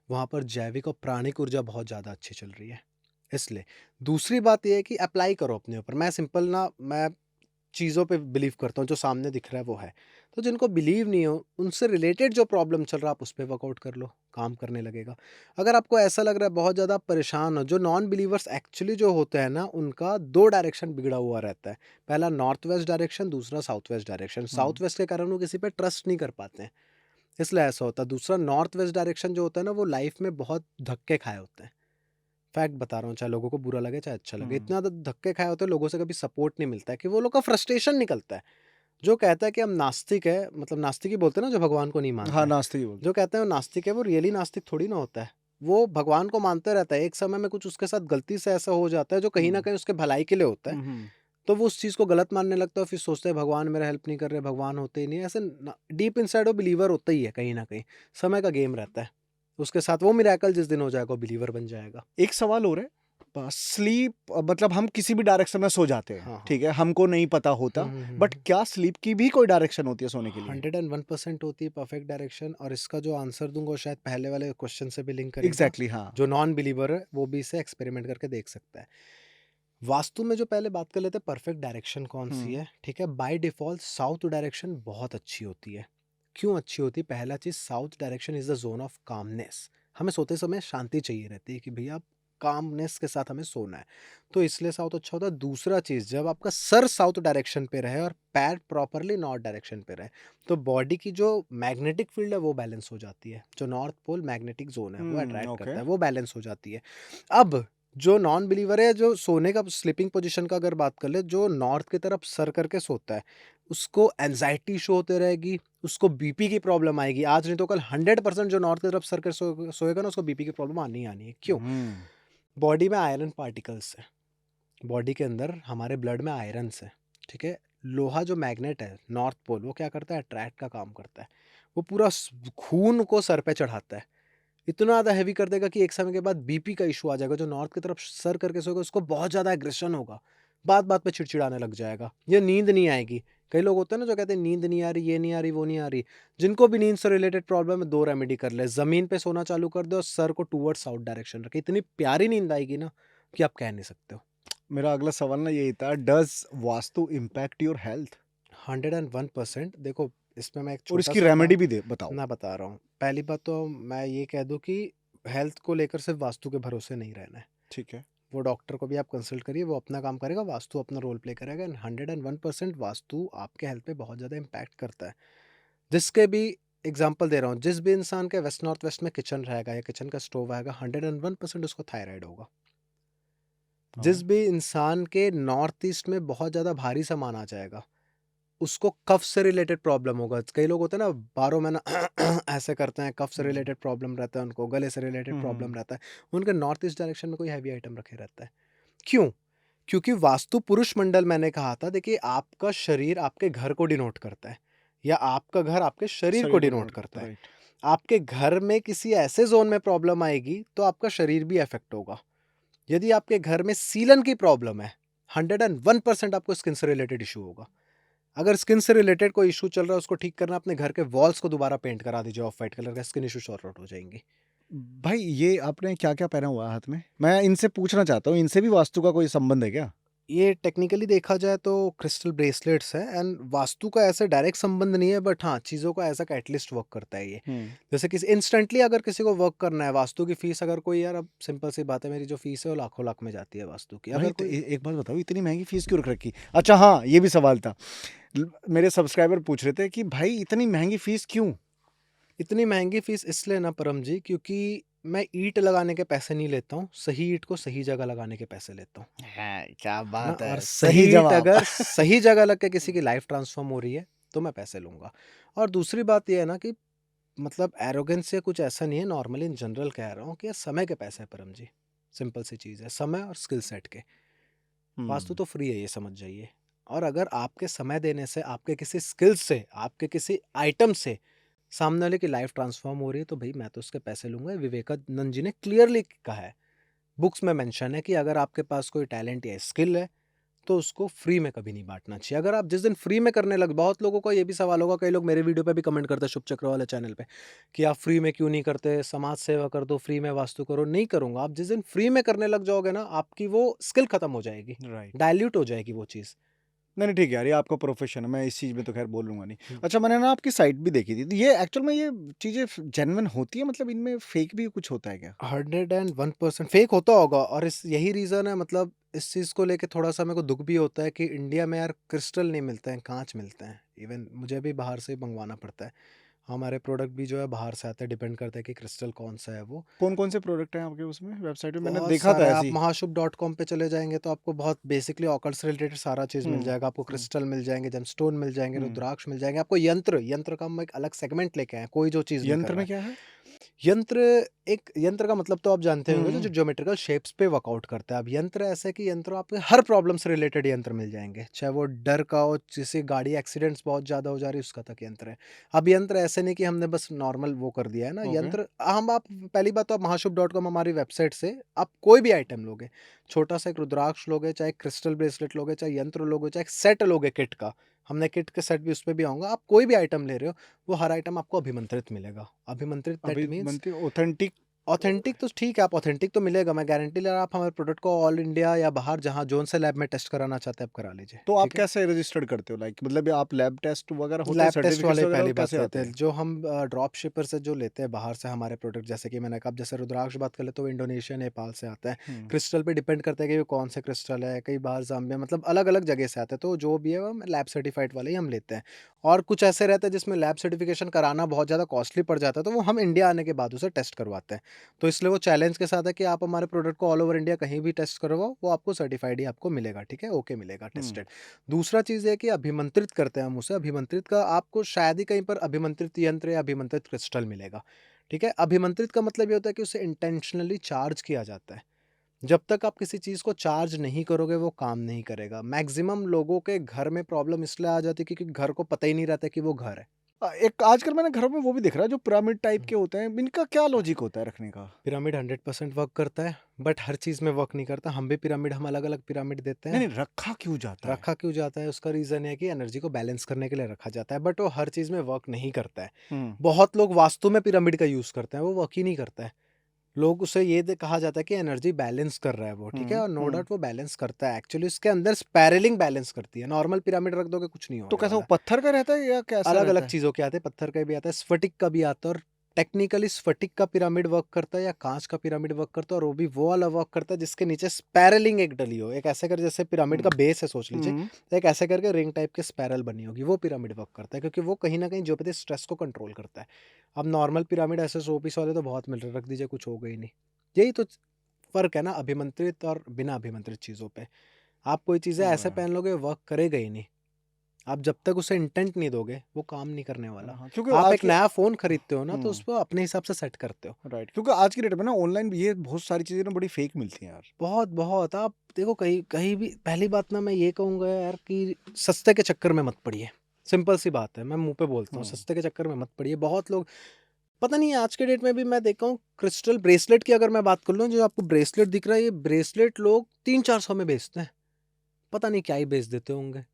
वहाँ पर जैविक और प्राणिक ऊर्जा बहुत ज़्यादा अच्छी चल रही है, इसलिए। दूसरी बात ये है कि अप्लाई करो अपने ऊपर। मैं चीज़ों पे बिलीव करता हूँ, जो सामने दिख रहा है वो है। तो जिनको बिलीव नहीं हो, उनसे रिलेटेड जो प्रॉब्लम चल रहा है, आप उस पे वर्कआउट कर लो, काम करने लगेगा। अगर आपको ऐसा लग रहा है बहुत ज़्यादा आप परेशान हो, जो नॉन बिलीवर्स एक्चुअली जो होते हैं ना, उनका 2 डायरेक्शन बिगड़ा हुआ रहता है। पहला नॉर्थ वेस्ट डायरेक्शन, दूसरा साउथ वेस्ट डायरेक्शन। हुँ, साउथ वेस्ट के कारण वो किसी पे ट्रस्ट नहीं कर पाते हैं, इसलिए ऐसा होता है। दूसरा नॉर्थ वेस्ट डायरेक्शन जो होता है ना, वो लाइफ में बहुत धक्के खाए होते हैं। फैक्ट बता रहा हूँ, चाहे लोगों को बुरा लगे, चाहे अच्छा लगे। हुँ। इतना ज़्यादा धक्के खाए होते हैं, लोगों से कभी सपोर्ट नहीं मिलता है, कि वो लोग का फ्रस्ट्रेशन निकलता है। जो कहता है कि हम नास्तिक है, मतलब नास्तिक ही बोलते हैं ना जो भगवान को नहीं हाँ, मानता है। नास्तिक ही बोलते जो कहते हैं वो नास्तिक है, वो रियली नास्तिक थोड़ी ना होता है। वो भगवान को मानते रहता है, एक समय में कुछ उसके साथ गलती से ऐसा हो जाता है जो कहीं न हुँ, कहीं उसके भलाई के लिए होता है। हुँ, हुँ। तो वो उस चीज़ को गलत मानने लगता है, फिर सोचता है भगवान मेरा हेल्प नहीं कर रहे, भगवान होते ही नहीं है। ऐसे न डीप इनसाइड वो बिलीवर होता ही है कहीं न कहीं। समय का गेम रहता है। उसके साथ वो मिरेकल जिस दिन हो जाएगा, वो बिलीवर बन जाएगा। एक सवाल और है, स्लीप मतलब हम किसी भी डायरेक्शन में सो जाते हैं, हाँ, हाँ। ठीक है? हमको नहीं पता हुँ, होता, हुँ, हुँ, बट हुँ। क्या स्लीप की भी कोई डायरेक्शन होती है सोने के लिए? 101% होती है परफेक्ट डायरेक्शन, और इसका जो आंसर दूँगा वो शायद पहले वाले क्वेश्चन से भी लिंक करेगा। एग्ज़ैक्टली हाँ। जो नॉन बिलीवर है वो भी इसे एक्सपेरिमेंट करके देख सकता है। वास्तु में जो पहले बात कर लेते हैं परफेक्ट डायरेक्शन कौन-सी हुँ, है, ठीक है? बाय डिफ़ॉल्ट साउथ डायरेक्शन बहुत अच्छी होती है। क्यों अच्छी होती है? पहला चीज़, south direction is the zone of calmness. हमें सोते समय शांति चाहिए रहती है कि भैया कामनेस के साथ हमें सोना है। तो इसलिए साउथ अच्छा होता है। दूसरा चीज़, जब आपका सर साउथ डायरेक्शन पे रहे और पैर प्रॉपर्ली नॉर्थ डायरेक्शन पे रहे, तो बॉडी की जो मैग्नेटिक फ़ील्ड है वो बैलेंस हो जाती है। जो नॉर्थ पोल मैग्नेटिक ज़ोन है वो अट्रैक्ट ओके। करता है, वो बैलेंस हो जाती है। अब जो नॉन बिलीवर है, जो सोने का स्लीपिंग पोजीशन का अगर बात कर ले, जो नॉर्थ की तरफ सर करके सोता है, उसको एंग्जायटी इशू होते रहेगी, उसको बीपी की प्रॉब्लम आएगी। आज नहीं तो कल 100% जो नॉर्थ की तरफ सर कर सोएगा ना, उसको बीपी की प्रॉब्लम आनी ही आनी है। क्यों? हुँ, बॉडी में आयरन पार्टिकल्स हैं। बॉडी के अंदर हमारे ब्लड में आयरन्स हैं, ठीक है? लोहा जो मैग्नेट है, नॉर्थ पोल, वो क्या करता है? अट्रैक्ट का काम करता है। वो पूरा खून को सर पे चढ़ाता है। इतना ज़्यादा हेवी कर देगा कि एक समय के बाद बीपी का इशू आ जाएगा। जो नॉर्थ की तरफ सर करके सोएगा, उसको बहुत ज़्यादा एग्रेशन होगा। बात-बात पे चिड़चिड़ाने लग जाएगा। या नींद नहीं आएगी। कई लोग होते हैं ना जो कहते हैं नींद नहीं आ रही, ये नहीं आ रही, वो नहीं आ रही। जिनको भी नींद से रिलेटेड प्रॉब्लम है, 2 रेमेडी कर ले। ज़मीन पे सोना चालू कर दो और सर को टुवर्ड्स साउथ डायरेक्शन रखें। इतनी प्यारी नींद आएगी ना कि आप कह नहीं सकते हो। मेरा अगला सवाल ना यही था, does vastu impact your health? 101% देखो, इसमें मैं एक और इसकी छोटा-सा रेमेडी बात भी दे बताओ। मैं बता रहा हूँ। पहली बात तो मैं ये कह दूँ कि हेल्थ को लेकर सिर्फ़ वास्तु के भरोसे नहीं रहना है। ठीक है। वो डॉक्टर को भी आप कंसल्ट करिए, वो अपना काम करेगा, वास्तु अपना रोल प्ले करेगा। एंड 101% वास्तु आपके हेल्थ पे बहुत ज़्यादा इम्पैक्ट करता है। जिसके भी एग्ज़ाम्पल दे रहा हूँ, जिस भी इंसान के वेस्ट नॉर्थ वेस्ट में किचन रहेगा या किचन का स्टोव आएगा, 101% उसको थायराइड होगा। जिस हाँ। भी इंसान के नॉर्थ ईस्ट में बहुत ज़्यादा भारी सामान आ जाएगा, उसको कफ से रिलेटेड प्रॉब्लम होगा। कई लोग होते हैं ना 12 महीना ऐसे करते हैं, कफ से हुँ। रिलेटेड प्रॉब्लम रहता है उनको, गले से रिलेटेड हुँ, हुँ। प्रॉब्लम रहता है। उनके नॉर्थ ईस्ट डायरेक्शन में कोई हैवी आइटम रखे रहता है। क्यों? क्योंकि वास्तु पुरुष मंडल मैंने कहा था, देखिए आपका शरीर आपके घर को डिनोट करता है या आपका घर आपके शरीर को शरीर को डिनोट डिनोट करता करता है, है। राइट। आपके घर में किसी ऐसे ज़ोन में प्रॉब्लम आएगी, तो आपका शरीर भी अफ़ेक्ट होगा। यदि आपके घर में सीलन की प्रॉब्लम है, 101% आपको स्किन से रिलेटेड इश्यू होगा। अगर स्किन से रिलेटेड कोई इश्यू चल रहा है, उसको ठीक करना, अपने घर के वॉल्स को दोबारा पेंट करा दीजिए ऑफ व्हाइट कलर का, स्किन इश्यू सॉर्ट आउट हो जाएंगी। भाई ये आपने क्या-क्या पहना हुआ है हाथ में? मैं इनसे पूछना चाहता हूँ, इनसे भी वास्तु का कोई संबंध है क्या? ये टेक्निकली देखा जाए तो क्रिस्टल ब्रेसलेट्स हैं एंड वास्तु का ऐसा डायरेक्ट संबंध नहीं है, बट हाँ, चीज़ों का ऐसा कैटलिस्ट वर्क करता है ये। हुँ। जैसे किसी इंस्टेंटली अगर किसी को वर्क करना है, वास्तु की फीस अगर कोई, यार अब सिंपल सी बात है, मेरी जो फीस है वो लाखों लाख में जाती है वास्तु की। भाई अगर तो कोई एक बात बताओ, इतनी महँगी फ़ीस क्यों रख रखी? अच्छा हाँ, ये भी सवाल था। मेरे सब्सक्राइबर पूछ रहे थे कि भाई इतनी महँगी फ़ीस क्यों? इतनी महँगी फ़ीस इसलिए ना परम जी, क्योंकि मैं ईंट लगाने के पैसे नहीं लेता हूँ, सही ईंट को सही जगह लगाने के पैसे लेता हूँ। है, क्या है ना? बात और है! सही सही ईंट जवाब। अगर सही जगह लग के किसी की लाइफ़ ट्रांसफ़ॉर्म हो रही है, तो मैं पैसे लूँगा। और दूसरी बात ये है ना कि मतलब एरोगेंस या कुछ ऐसा नहीं है, नॉर्मली इन जनरल कह रहा हूँ कि ये समय के पैसे हैं परम जी। सिंपल सी चीज़ है, समय और स्किल सेट के। वास्तु हुँ। तो फ्री है, ये समझ जाइए। और अगर आपके समय देने से, आपके किसी स्किल से, आपके किसी आइटम से सामने वाले की लाइफ ट्रांसफॉर्म हो रही है, तो भई मैं तो उसके पैसे लूँगा। विवेकानंद जी ने क्लियरली कहा है, बुक्स में मेंशन है कि अगर आपके पास कोई टैलेंट या स्किल है, तो उसको फ्री में कभी नहीं बाँटना चाहिए। अगर आप जिस दिन फ्री में करने लग, बहुत लोगों का ये भी सवाल होगा, कई लोग मेरे वीडियो पे भी कमेंट करते हैं शुभ चक्र वाले चैनल पे, कि आप फ्री में क्यों नहीं करते? समाज सेवा कर दो, फ्री में वास्तु करो। नहीं करूँगा। आप जिस दिन फ्री में करने लग जाओगे ना, आपकी वो स्किल खत्म हो जाएगी, राइट। डाइल्यूट हो जाएगी वो चीज़। नहीं, नहीं ठीक है यार, ये आपका प्रोफ़ेशन है, मैं इस चीज़ में तो ख़ैर बोलूँगा नहीं। हुँ। अच्छा मैंने ना आपकी साइट भी देखी थी, तो ये एक्चुअल में ये चीज़ें फ जेन्युइन होती है, मतलब इनमें फ़ेक भी कुछ होता है क्या? 101% फेक होता होगा, और इस यही रीज़न है, मतलब इस चीज़ को लेके थोड़ा-सा मेरे को दुःख भी होता है कि इंडिया में यार क्रिस्टल नहीं मिलते हैं, काँच मिलते हैं। इवन मुझे भी बाहर से मँगवाना पड़ता है। हमारे प्रोडक्ट भी जो है बाहर से आते हैं, डिपेंड करता है कि क्रिस्टल कौन-सा है वो। कौन-कौन से प्रोडक्ट हैं आपके उसमें वेबसाइट में? मैंने बहुत देखा था सारे, ऐसे आप ही। महाशुभ.com पे चले जाएँगे तो आपको बहुत बेसिकली ऑकल्ट से रिलेटेड सारा चीज़ मिल हुँ, जाएगा। आपको हुँ, क्रिस्टल मिल जाएँगे, जेमस्टोन मिल जाएँगे, हुँ। रुद्राक्ष मिल जाएँगे। आपको यंत्र, यंत्र का हम एक अलग सेगमेंट लेके आए हैं, कोई जो चीज़ नहीं कर यंत्र रहा में है। क्या है? यंत्र, एक यंत्र का मतलब तो आप जानते हुँ, होंगे, जो हुँ। ज्योमेट्रिकल शेप्स पे वर्कआउट करता है। अब यंत्र ऐसा है कि यंत्र आपके हर प्रॉब्लम से रिलेटेड यंत्र मिल जाएँगे। चाहे वो डर का हो, जैसे गाड़ी एक्सीडेंट्स बहुत ज़्यादा हो जा रही है, उसका तक यंत्र है। अब यंत्र ऐसे नहीं कि हमने बस नॉर्मल वो कर दिया है ना, ओके। यंत्र हम आप पहली बात तो आप महाशुभ.com हमारी वेबसाइट से आप कोई भी आइटम लोगे, छोटा-सा एक रुद्राक्ष लोगे, चाहे क्रिस्टल ब्रेसलेट लोगे, चाहे यंत्र लोगे, चाहे एक सेट लोगे किट का, हमने किट के सेट भी उसपे भी आऊँगा। आप कोई भी आइटम ले रहे हो, वो हर आइटम आपको अभिमंत्रित मिलेगा। अभिमंत्रित दैट अभी मीन्स बनती ऑथेंटिक। ऑथेंटिक तो ठीक है, आप ऑथेंटिक तो मिलेगा, मैं गारंटी ले रहा, आप हमारे प्रोडक्ट को ऑल इंडिया या बाहर जहाँ जोन से लैब में टेस्ट कराना चाहते हैं, आप करा लीजिए, तो आप ठीक है? कैसे रजिस्टर्ड करते हो? लाइक मतलब आप लैब टेस्ट वगैरह होते हैं, लैब टेस्ट सर्टिफिकेट्स वाले वगैरह पहली बात कैसे रहते आते हैं, हैं? जो हम ड्रॉप शिपर से जो लेते हैं बाहर से हमारे प्रोडक्ट, जैसे कि मैंने कहा, अब जैसे रुद्राक्ष बात कर ले तो वो इंडोनेशिया, नेपाल से आता है। हुँ। क्रिस्टल पे डिपेंड करता है कि वो कौन से क्रिस्टल है, कई बार ज़ाम्बिया, मतलब अलग-अलग जगह से आते हैं, तो जो भी है वो हम लैब सर्टिफाइड वाले ही हम लेते हैं। और कुछ ऐसे रहते हैं जिसमें लैब सर्टिफिकेशन कराना बहुत ज़्यादा कॉस्टली पड़ जाता है, तो वो हम इंडिया आने के बाद उसे टेस्ट करवाते हैं। तो इसलिए वो चैलेंज के साथ है कि आप हमारे प्रोडक्ट को ऑल ओवर इंडिया कहीं भी टेस्ट करवाओ, वो आपको सर्टिफाइड ही आपको मिलेगा, ठीक है? ओके मिलेगा, हुँ। टेस्टेड। दूसरा चीज़ ये है कि अभिमंत्रित करते हैं हम उसे, अभिमंत्रित का आपको शायद ही कहीं पर अभिमंत्रित यंत्र या अभिमंत्रित क्रिस्टल मिलेगा, ठीक है? अभिमंत्रित का मतलब ये होता है कि उसे इंटेंशनली चार्ज किया जाता है। जब तक आप किसी चीज़ को चार्ज नहीं करोगे, वो काम नहीं करेगा। मैक्सिमम लोगों के घर में प्रॉब्लम इसलिए आ जाती है क्योंकि घर को पता ही नहीं रहता कि वो घर है। एक आजकल मैंने घरों में वो भी देख रहा है जो पिरामिड टाइप के होते हैं, इनका क्या लॉजिक होता है रखने का? पिरामिड 100% वर्क करता है, बट हर चीज़ में वर्क नहीं करता। हम भी पिरामिड, हम अलग-अलग पिरामिड देते नहीं, हैं। नहीं रखा क्यों जाता है? रखा क्यों जाता है, उसका रीज़न है कि एनर्जी को बैलेंस करने के लिए रखा जाता है, बट वो हर चीज़ में वर्क नहीं करता है। हुँ, बहुत लोग वास्तु में पिरामिड का यूज़ करते हैं, वो वर्क ही नहीं करता है। लोग उसे ये कहा जाता है कि एनर्जी बैलेंस कर रहा है वो, ठीक है? हुँ, और नो हुँ। डाउट वो बैलेंस करता है। एक्चुअली उसके अंदर स्पैरलिंग बैलेंस करती है। नॉर्मल पिरामिड रख दोगे, कुछ नहीं तो होने कैसा वो वाला। पत्थर का रहता है या कैसा अलग अलग रहता है? चीज़ों के आते हैं, पत्थर का भी आता है, स्फटिक का भी आता है, और टेक्निकली स्फटिक का पिरामिड वर्क करता है या कांच का पिरामिड वर्क करता है, और वो भी वो वाला वर्क करता है जिसके नीचे स्पैरलिंग एक डली हो, एक ऐसे कर, जैसे पिरामिड हुँ, का बेस है सोच लीजिए, हुँ। तो एक ऐसे करके रिंग टाइप के स्पैरल बनी होगी, वो पिरामिड वर्क करता है, क्योंकि वो कहीं ना कहीं जो पता स्ट्रेस को कंट्रोल करता है। अब नॉर्मल पिरामिड ऐसे 100 पीस वाले तो बहुत मिल रहे, रख दीजिए, कुछ होगा ही नहीं। यही तो फ़र्क है ना अभिमंत्रित और बिना अभिमंत्रित चीज़ों पे। आप कोई चीज़ें ऐसे हाँ। पहन लोगे वर्क करेगा ही नहीं। आप जब तक उसे इंटेंट नहीं दोगे, वो काम नहीं करने वाला। हाँ, क्योंकि आप आज एक के नया फ़ोन खरीदते हो ना, तो हुँ, उसको अपने हिसाब से सेट करते हो। राइट, क्योंकि आज की डेट में ना ऑनलाइन ये बहुत सारी चीज़ें ना बड़ी फेक मिलती हैं यार। बहुत आप देखो कहीं कहीं भी पहली बात ना मैं ये कहूँगा यार कि सस्ते के चक्कर में मत पड़िए। सिंपल सी बात है, मैं मुँह पे बोलता हूँ, हुँ, सस्ते के चक्कर में मत पड़िए। बहुत लोग पता नहीं है आज के डेट में भी मैं देखा हूँ क्रिस्टल ब्रेसलेट की अगर मैं बात कर लूँ, जो आपको ब्रेसलेट दिख रहा है, ये ब्रेसलेट लोग 300-400 में बेचते हैं। पता नहीं क्या ही बेच देते होंगे।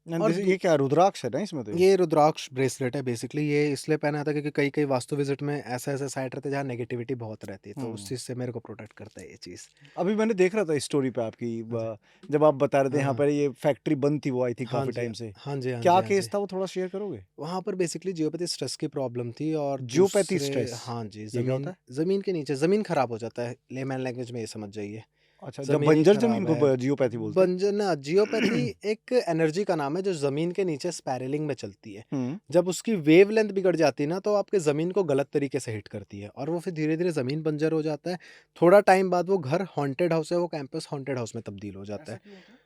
एंड और दिस ये क्या रुद्राक्ष है ना इसमें तो ये? ये रुद्राक्ष ब्रेसलेट है बेसिकली। ये इसलिए पहना था क्योंकि कई कई वास्तु विजिट में ऐसे ऐसे साइट रहते हैं जहाँ नेगेटिविटी बहुत रहती है, तो उस हुँ, चीज़ से मेरे को प्रोटेक्ट करता है ये चीज़। अभी मैंने देख रहा था स्टोरी पे आपकी हाँ जी। जब आप बता रहे थे हाँ यहाँ हाँ पर ये फैक्ट्री बंद थी वो आई थी हाँ काफ़ी जी टाइम से। हाँ जी हाँ जी क्या हाँ जी। केस था वो थोड़ा शेयर करोगे? वहाँ पर बेसिकली जियोपैथी स्ट्रेस की प्रॉब्लम थी और जियोपैथी दूसरे स्ट्रेस, हाँ जी, ये क्या होता है? ज़मीन के नीचे ज़मीन खराब हो जाता है, लेमैन लैंग्वेज में ये समझ जाइए। अच्छा, जब ज़मीन ही बंजर ज़मीन खराब को है। ब जियोपैथी बोलते हैं? बंजना जियोपैथी एक एनर्जी का नाम है जो ज़मीन के नीचे स्पैरलिंग में चलती है। हुँ, जब उसकी वेवलेंथ बिगड़ जाती है ना, तो आपके ज़मीन को गलत तरीके से हिट करती है और वो फिर धीरे-धीरे ज़मीन बंजर हो जाता है। थोड़ा टाइम बाद वो घर हॉन्टेड हाउस है, वो कैंपस हॉन्टेड हाउस में तब्दील हो जाता ऐसा है। क्यों होता है?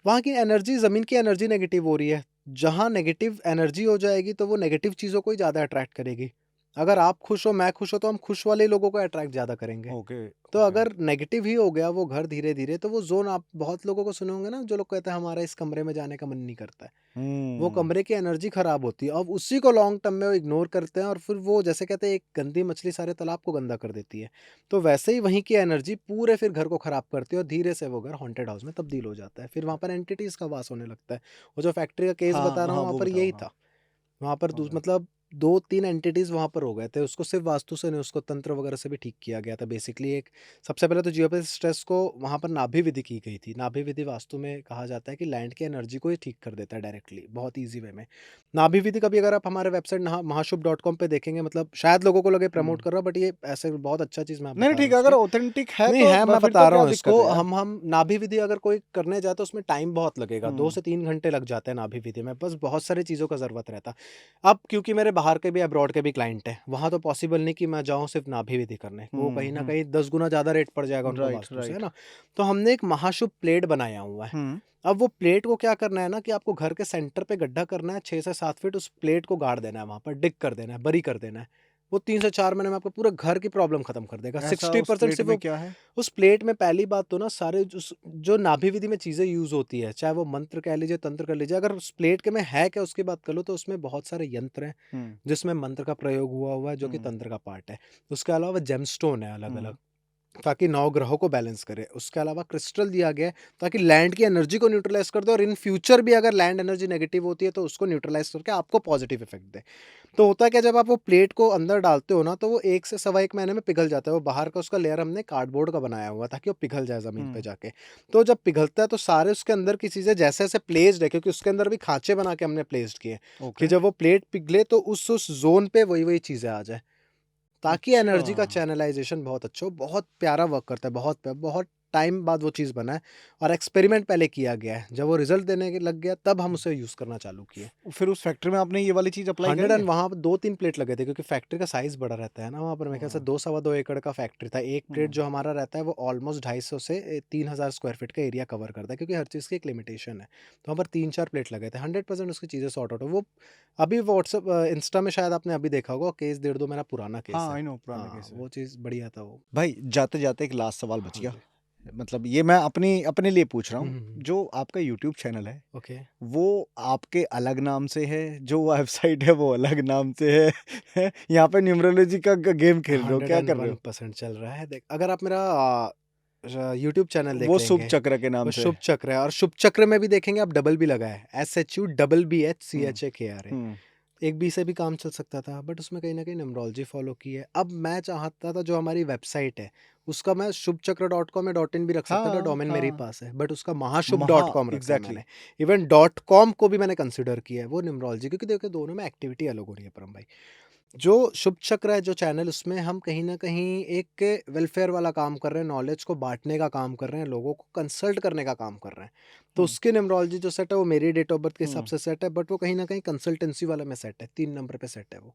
वहाँ की एनर्जी ज़मीन की एनर्जी नेगेटिव हो रही है। जहाँ नेगेटिव एनर्जी हो जाएगी, तो वो नेगेटिव चीज़ों को ही ज़्यादा अट्रैक्ट करेगी। अगर आप खुश हो, मैं खुश हूँ, तो हम खुश वाले लोगों को अट्रैक्ट ज़्यादा करेंगे। ओके, तो ओके। अगर नेगेटिव ही हो गया वो घर धीरे-धीरे, तो वो ज़ोन आप बहुत लोगों को सुने होंगे ना, जो लोग कहते हैं हमारा इस कमरे में जाने का मन नहीं करता है। वो हुँ, कमरे की एनर्जी खराब होती है। अब उसी को लॉन्ग टर्म में वो इग्नोर करते हैं और फिर वो जैसे कहते हैं एक गंदी मछली सारे तालाब को गंदा कर देती है। तो वैसे ही वहीं की एनर्जी पूरे फिर घर को खराब करती है और धीरे से वो घर हॉन्टेड हाउस में तब्दील हो जाता है। फिर वहाँ पर एंटिटीज़ का वास होने लगता है। वो जो फैक्ट्री का केस बता हाँ, रहा हूँ हाँ, वहाँ वो पर बताओ, यही हाँ। था। वहाँ पर दूस ओके। मतलब 2-3 एंटिटीज़ वहाँ पर हो गए थे। उसको सिर्फ़ वास्तु से नहीं, उसको तंत्र वगैरह से भी ठीक किया गया था। बेसिकली एक सबसे पहले तो जियोपैथी स्ट्रेस को वहाँ पर नाभि विधि की गई थी। नाभि विधि वास्तु में कहा जाता है कि लैंड की एनर्जी को ही ठीक कर देता है डायरेक्टली, बहुत ईज़ी वे में। नाभि विधि कभी अगर आप हमारे वेबसाइट महाशुभ.com पे देखेंगे, मतलब शायद लोगों को लगे प्रमोट हुँ। कर रहा हूँ, बट ये ऐसे बहुत अच्छा चीज़ मैं नहीं, नहीं, बता रहा ठीक हूँ है, अगर इसकी। ऑथेंटिक है नहीं तो है, ब मैं फिर बता तो रहा क्या हूँ दिक्कत इसको। है यार? हम नाभि विधि अगर कोई करने जाए तो उसमें टाइम बहुत लगेगा, 2 हुँ, से 3 घंटे लग जाते हैं नाभि विधि में, बस बहुत सारी चीज़ों का ज़रूरत रहता। अब क्योंकि मेरे बाहर के भी अब्रॉड के भी क्लाइंट हैं, वहाँ तो पॉसिबल नहीं कि मैं जाऊँ सिर्फ़ नाभि विधि करने, वो हुँ, कहीं न हुँ। कहीं 10 गुना ज़्यादा रेट पड़ जाएगा उनका राइट, वास्तु से, है राइट। ना? तो हमने एक महाशुभ प्लेट बनाया हुआ है। हुँ, अब वो प्लेट को क्या करना है ना कि आपको घर के सेंटर पे गड्ढा करना है, 6 से 7 फीट उस प्लेट को गाड़ देना है वहाँ पर, डिग कर देना है, बरी कर देना है। वो 3 से 4 महीने में आपके पूरे घर की प्रॉब्लम खत्म कर देगा। ऐसा उस 60% प्लेट सिर्फ़ में वो क्या है? उस प्लेट में पहली बात तो ना सारे जो नाभि विधि में चीज़ें यूज़ होती है, चाहे वो मंत्र कह लीजिए, तंत्र कर लीजिए, अगर उस प्लेट के में है क्या उसकी बात कर लो, तो उसमें बहुत सारे यंत्र हैं, हुँ, जिसमें मंत्र का प्रयोग हुआ हुआ है जो कि हुँ, तंत्र का पार्ट है। उसके अलावा जेमस्टोन है हुँ, अलग-अलग, ताकि 9 ग्रहों को बैलेंस करे। उसके अलावा क्रिस्टल दिया गया है ताकि लैंड की एनर्जी को न्यूट्रलाइज़ कर दे और इन फ्यूचर भी अगर लैंड एनर्जी नेगेटिव होती है तो उसको न्यूट्रलाइज़ करके आपको पॉजिटिव इफ़ेक्ट दे। तो होता क्या, जब आप वो प्लेट को अंदर डालते हो ना, तो वो 1 से सवा 1 महीने में पिघल जाता है। वो बाहर का उसका लेयर हमने कार्डबोर्ड का बनाया हुआ है ताकि वो पिघल जाए ज़मीन पे हुँ, जाके। तो जब पिघलता है तो सारे उसके अंदर की चीज़ें जैसे-जैसे प्लेस्ड है, क्योंकि उसके अंदर भी खाँचे बना के हमने प्लेस्ड किए हैं कि ओके। जब वो प्लेट पिघले तो उस ज़ोन पे वही-वही चीज़ें आ जाएँ। ताकि अच्छा। एनर्जी का चैनलाइज़ेशन बहुत अच्छा हो, बहुत प्यारा वर्क करता है, बहुत टाइम बाद वो चीज़ बना है और एक्सपेरिमेंट पहले किया गया है। जब वो रिज़ल्ट देने के लग गया तब हम उसे यूज़ करना चालू किए। फिर उस फैक्ट्री में आपने ये वाली चीज़ अप्लाई 100 करी एंड है? वहाँ पे 2-3 प्लेट लगे थे क्योंकि फैक्ट्री का साइज़ बड़ा रहता है ना वहाँ पर, मेरे ख्याल से हुँ, 2 सवा 2 एकड़ का फैक्ट्री था। एक प्लेट हुँ, जो हमारा रहता है वो ऑलमोस्ट 250 से 3000 स्क्वायर फीट का एरिया कवर करता है, क्योंकि हर चीज़ की एक लिमिटेशन है। तो वहाँ पर 3-4 प्लेट लगे थे, 100% उसकी चीज़ें सॉर्ट आउट हो। वो अभी व्हाट्सएप इंस्टा में शायद आपने अभी देखा होगा, केस 1.5 महीना पुराना केस हाँ, है। आई नो पुराना हाँ, केस है। वो चीज़ बढ़िया था वो। भाई जाते-जाते एक लास्ट सवाल बच हाँ गया। जी। मतलब ये मैं अपने लिए पूछ रहा हुँ, हूँ, हुँ, हुँ। जो आपका यूट्यूब चैनल है, ओके। वो आपके अलग नाम से है, जो वेबसाइट है वो अलग नाम से है, यहाँ पे न्यूमरोलॉजी का ग गेम खेल रहे हो, क्या कर रहे हो? 101% चल रहा है। देख, अगर आप मेरा यूट्यूब चैनल देख वो शुभ लेंगे, चक्र के वो नाम से। शुभ चक्र है और शुभ चक्र में भी देखेंगे आप डबल बी लगा है, हुँ, SHUBBHCHAKRA। हुँ, एक बी से भी काम चल सकता था, बट उसमें कहीं न कहीं न्यूमरोलॉजी फ़ॉलो की है। अब मैं चाहता था जो हमारी वेबसाइट है, उसका मैं शुभचक्र डॉट कॉम या डॉट इन भी रख सकता था, हाँ, डोमेन मेरे ही हाँ, पास है, बट उसका महाशुभ महा डॉट कॉम रखा है एग्ज़ैक्टली। मैंने। इवन डॉट कॉम को भी मैंने कंसिडर किया है, वो न्यूमरोलॉजी, क्योंकि देखिए दोनों में एक्टिविटी अलग हो रही है परम भाई। जो शुभ चक्र है जो चैनल, उसमें हम कहीं न कहीं एक वेलफेयर वाला काम कर रहे हैं, नॉलेज को बाँटने का काम कर रहे हैं, लोगों को कंसल्ट करने का काम कर रहे हैं। तो हुँ, उसकी न्यूमरोलॉजी जो सेट है वो मेरी डेट ऑफ बर्थ के हिसाब हुँ, से सेट है, बट वो कहीं न कहीं कंसल्टेंसी वाले में सेट है, 3 नंबर पे सेट है वो।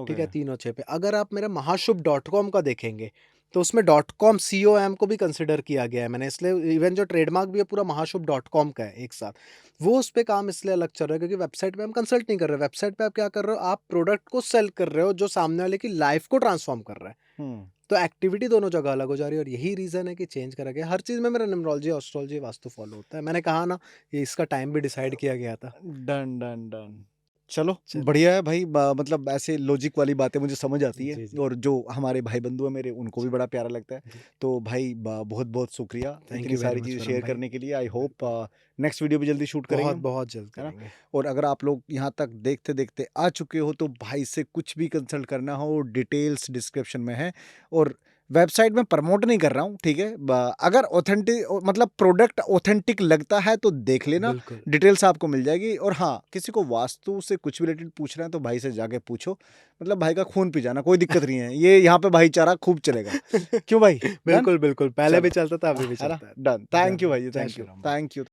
ठीक ओके। है, 3 और 6 पे। अगर आप मेरा महाशुभ डॉट कॉम का देखेंगे, तो उसमें .com COM को भी कंसिडर किया गया है मैंने, इसलिए इवन जो ट्रेडमार्क भी है पूरा महाशुभ .com का है एक साथ। वो उस पे काम इसलिए अलग चल रहा है क्योंकि वेबसाइट पे हम कंसल्ट नहीं कर रहे, वेबसाइट पे आप क्या कर रहे हो, आप प्रोडक्ट को सेल कर रहे हो जो सामने वाले की लाइफ को ट्रांसफॉर्म कर रहा है। हम्म तो एक्टिविटी दोनों जगह अलग हो जा रही है और यही रीजन है कि चेंज करा गया। हर चीज में मेरा न्यूमरोलॉजी, एस्ट्रोलॉजी, वास्तु फॉलो होता है। मैंने कहा ना, ये इसका टाइम भी डिसाइड किया गया था। Done done done. चलो चलिए। बढ़िया है भाई, मतलब ऐसे लॉजिक वाली बातें मुझे समझ आती है, जी जी और जो हमारे भाई बंधु है मेरे उनको भी जी बड़ा प्यारा लगता है। जी। तो भाई बहुत बहुत शुक्रिया थैंक इतनी यू वेरी सारी मच चीज़ें वरुण शेयर भाई। करने के लिए। आई होप बिल्कुल। नेक्स्ट वीडियो भी जल्दी शूट करेंगे बहुत हम, बहुत जल्द है ना? करेंगे। और अगर आप लोग यहाँ तक देखते देखते आ चुके हो तो भाई से कुछ भी कंसल्ट करना हो, डिटेल्स डिस्क्रिप्शन में है। और वेबसाइट में प्रमोट नहीं कर रहा हूँ, ठीक है? अगर ऑथेंटिक मतलब प्रोडक्ट ऑथेंटिक लगता है तो देख लेना, बिल्कुल। डिटेल्स आपको मिल जाएगी। और हाँ, किसी को वास्तु से कुछ भी रिलेटेड पूछ रहे हैं तो भाई से जाके पूछो, मतलब भाई का खून पी जाना, कोई दिक्कत नहीं है, ये यहाँ पे भाईचारा खूब चलेगा। क्यों भाई? डन? बिल्कुल बिल्कुल, पहले भी चलो, चलता था, अभी भी है ना? चलता है। डन। थैंक यू जय भाई, जय थैंक श्री यू, राम भाई। Thank you.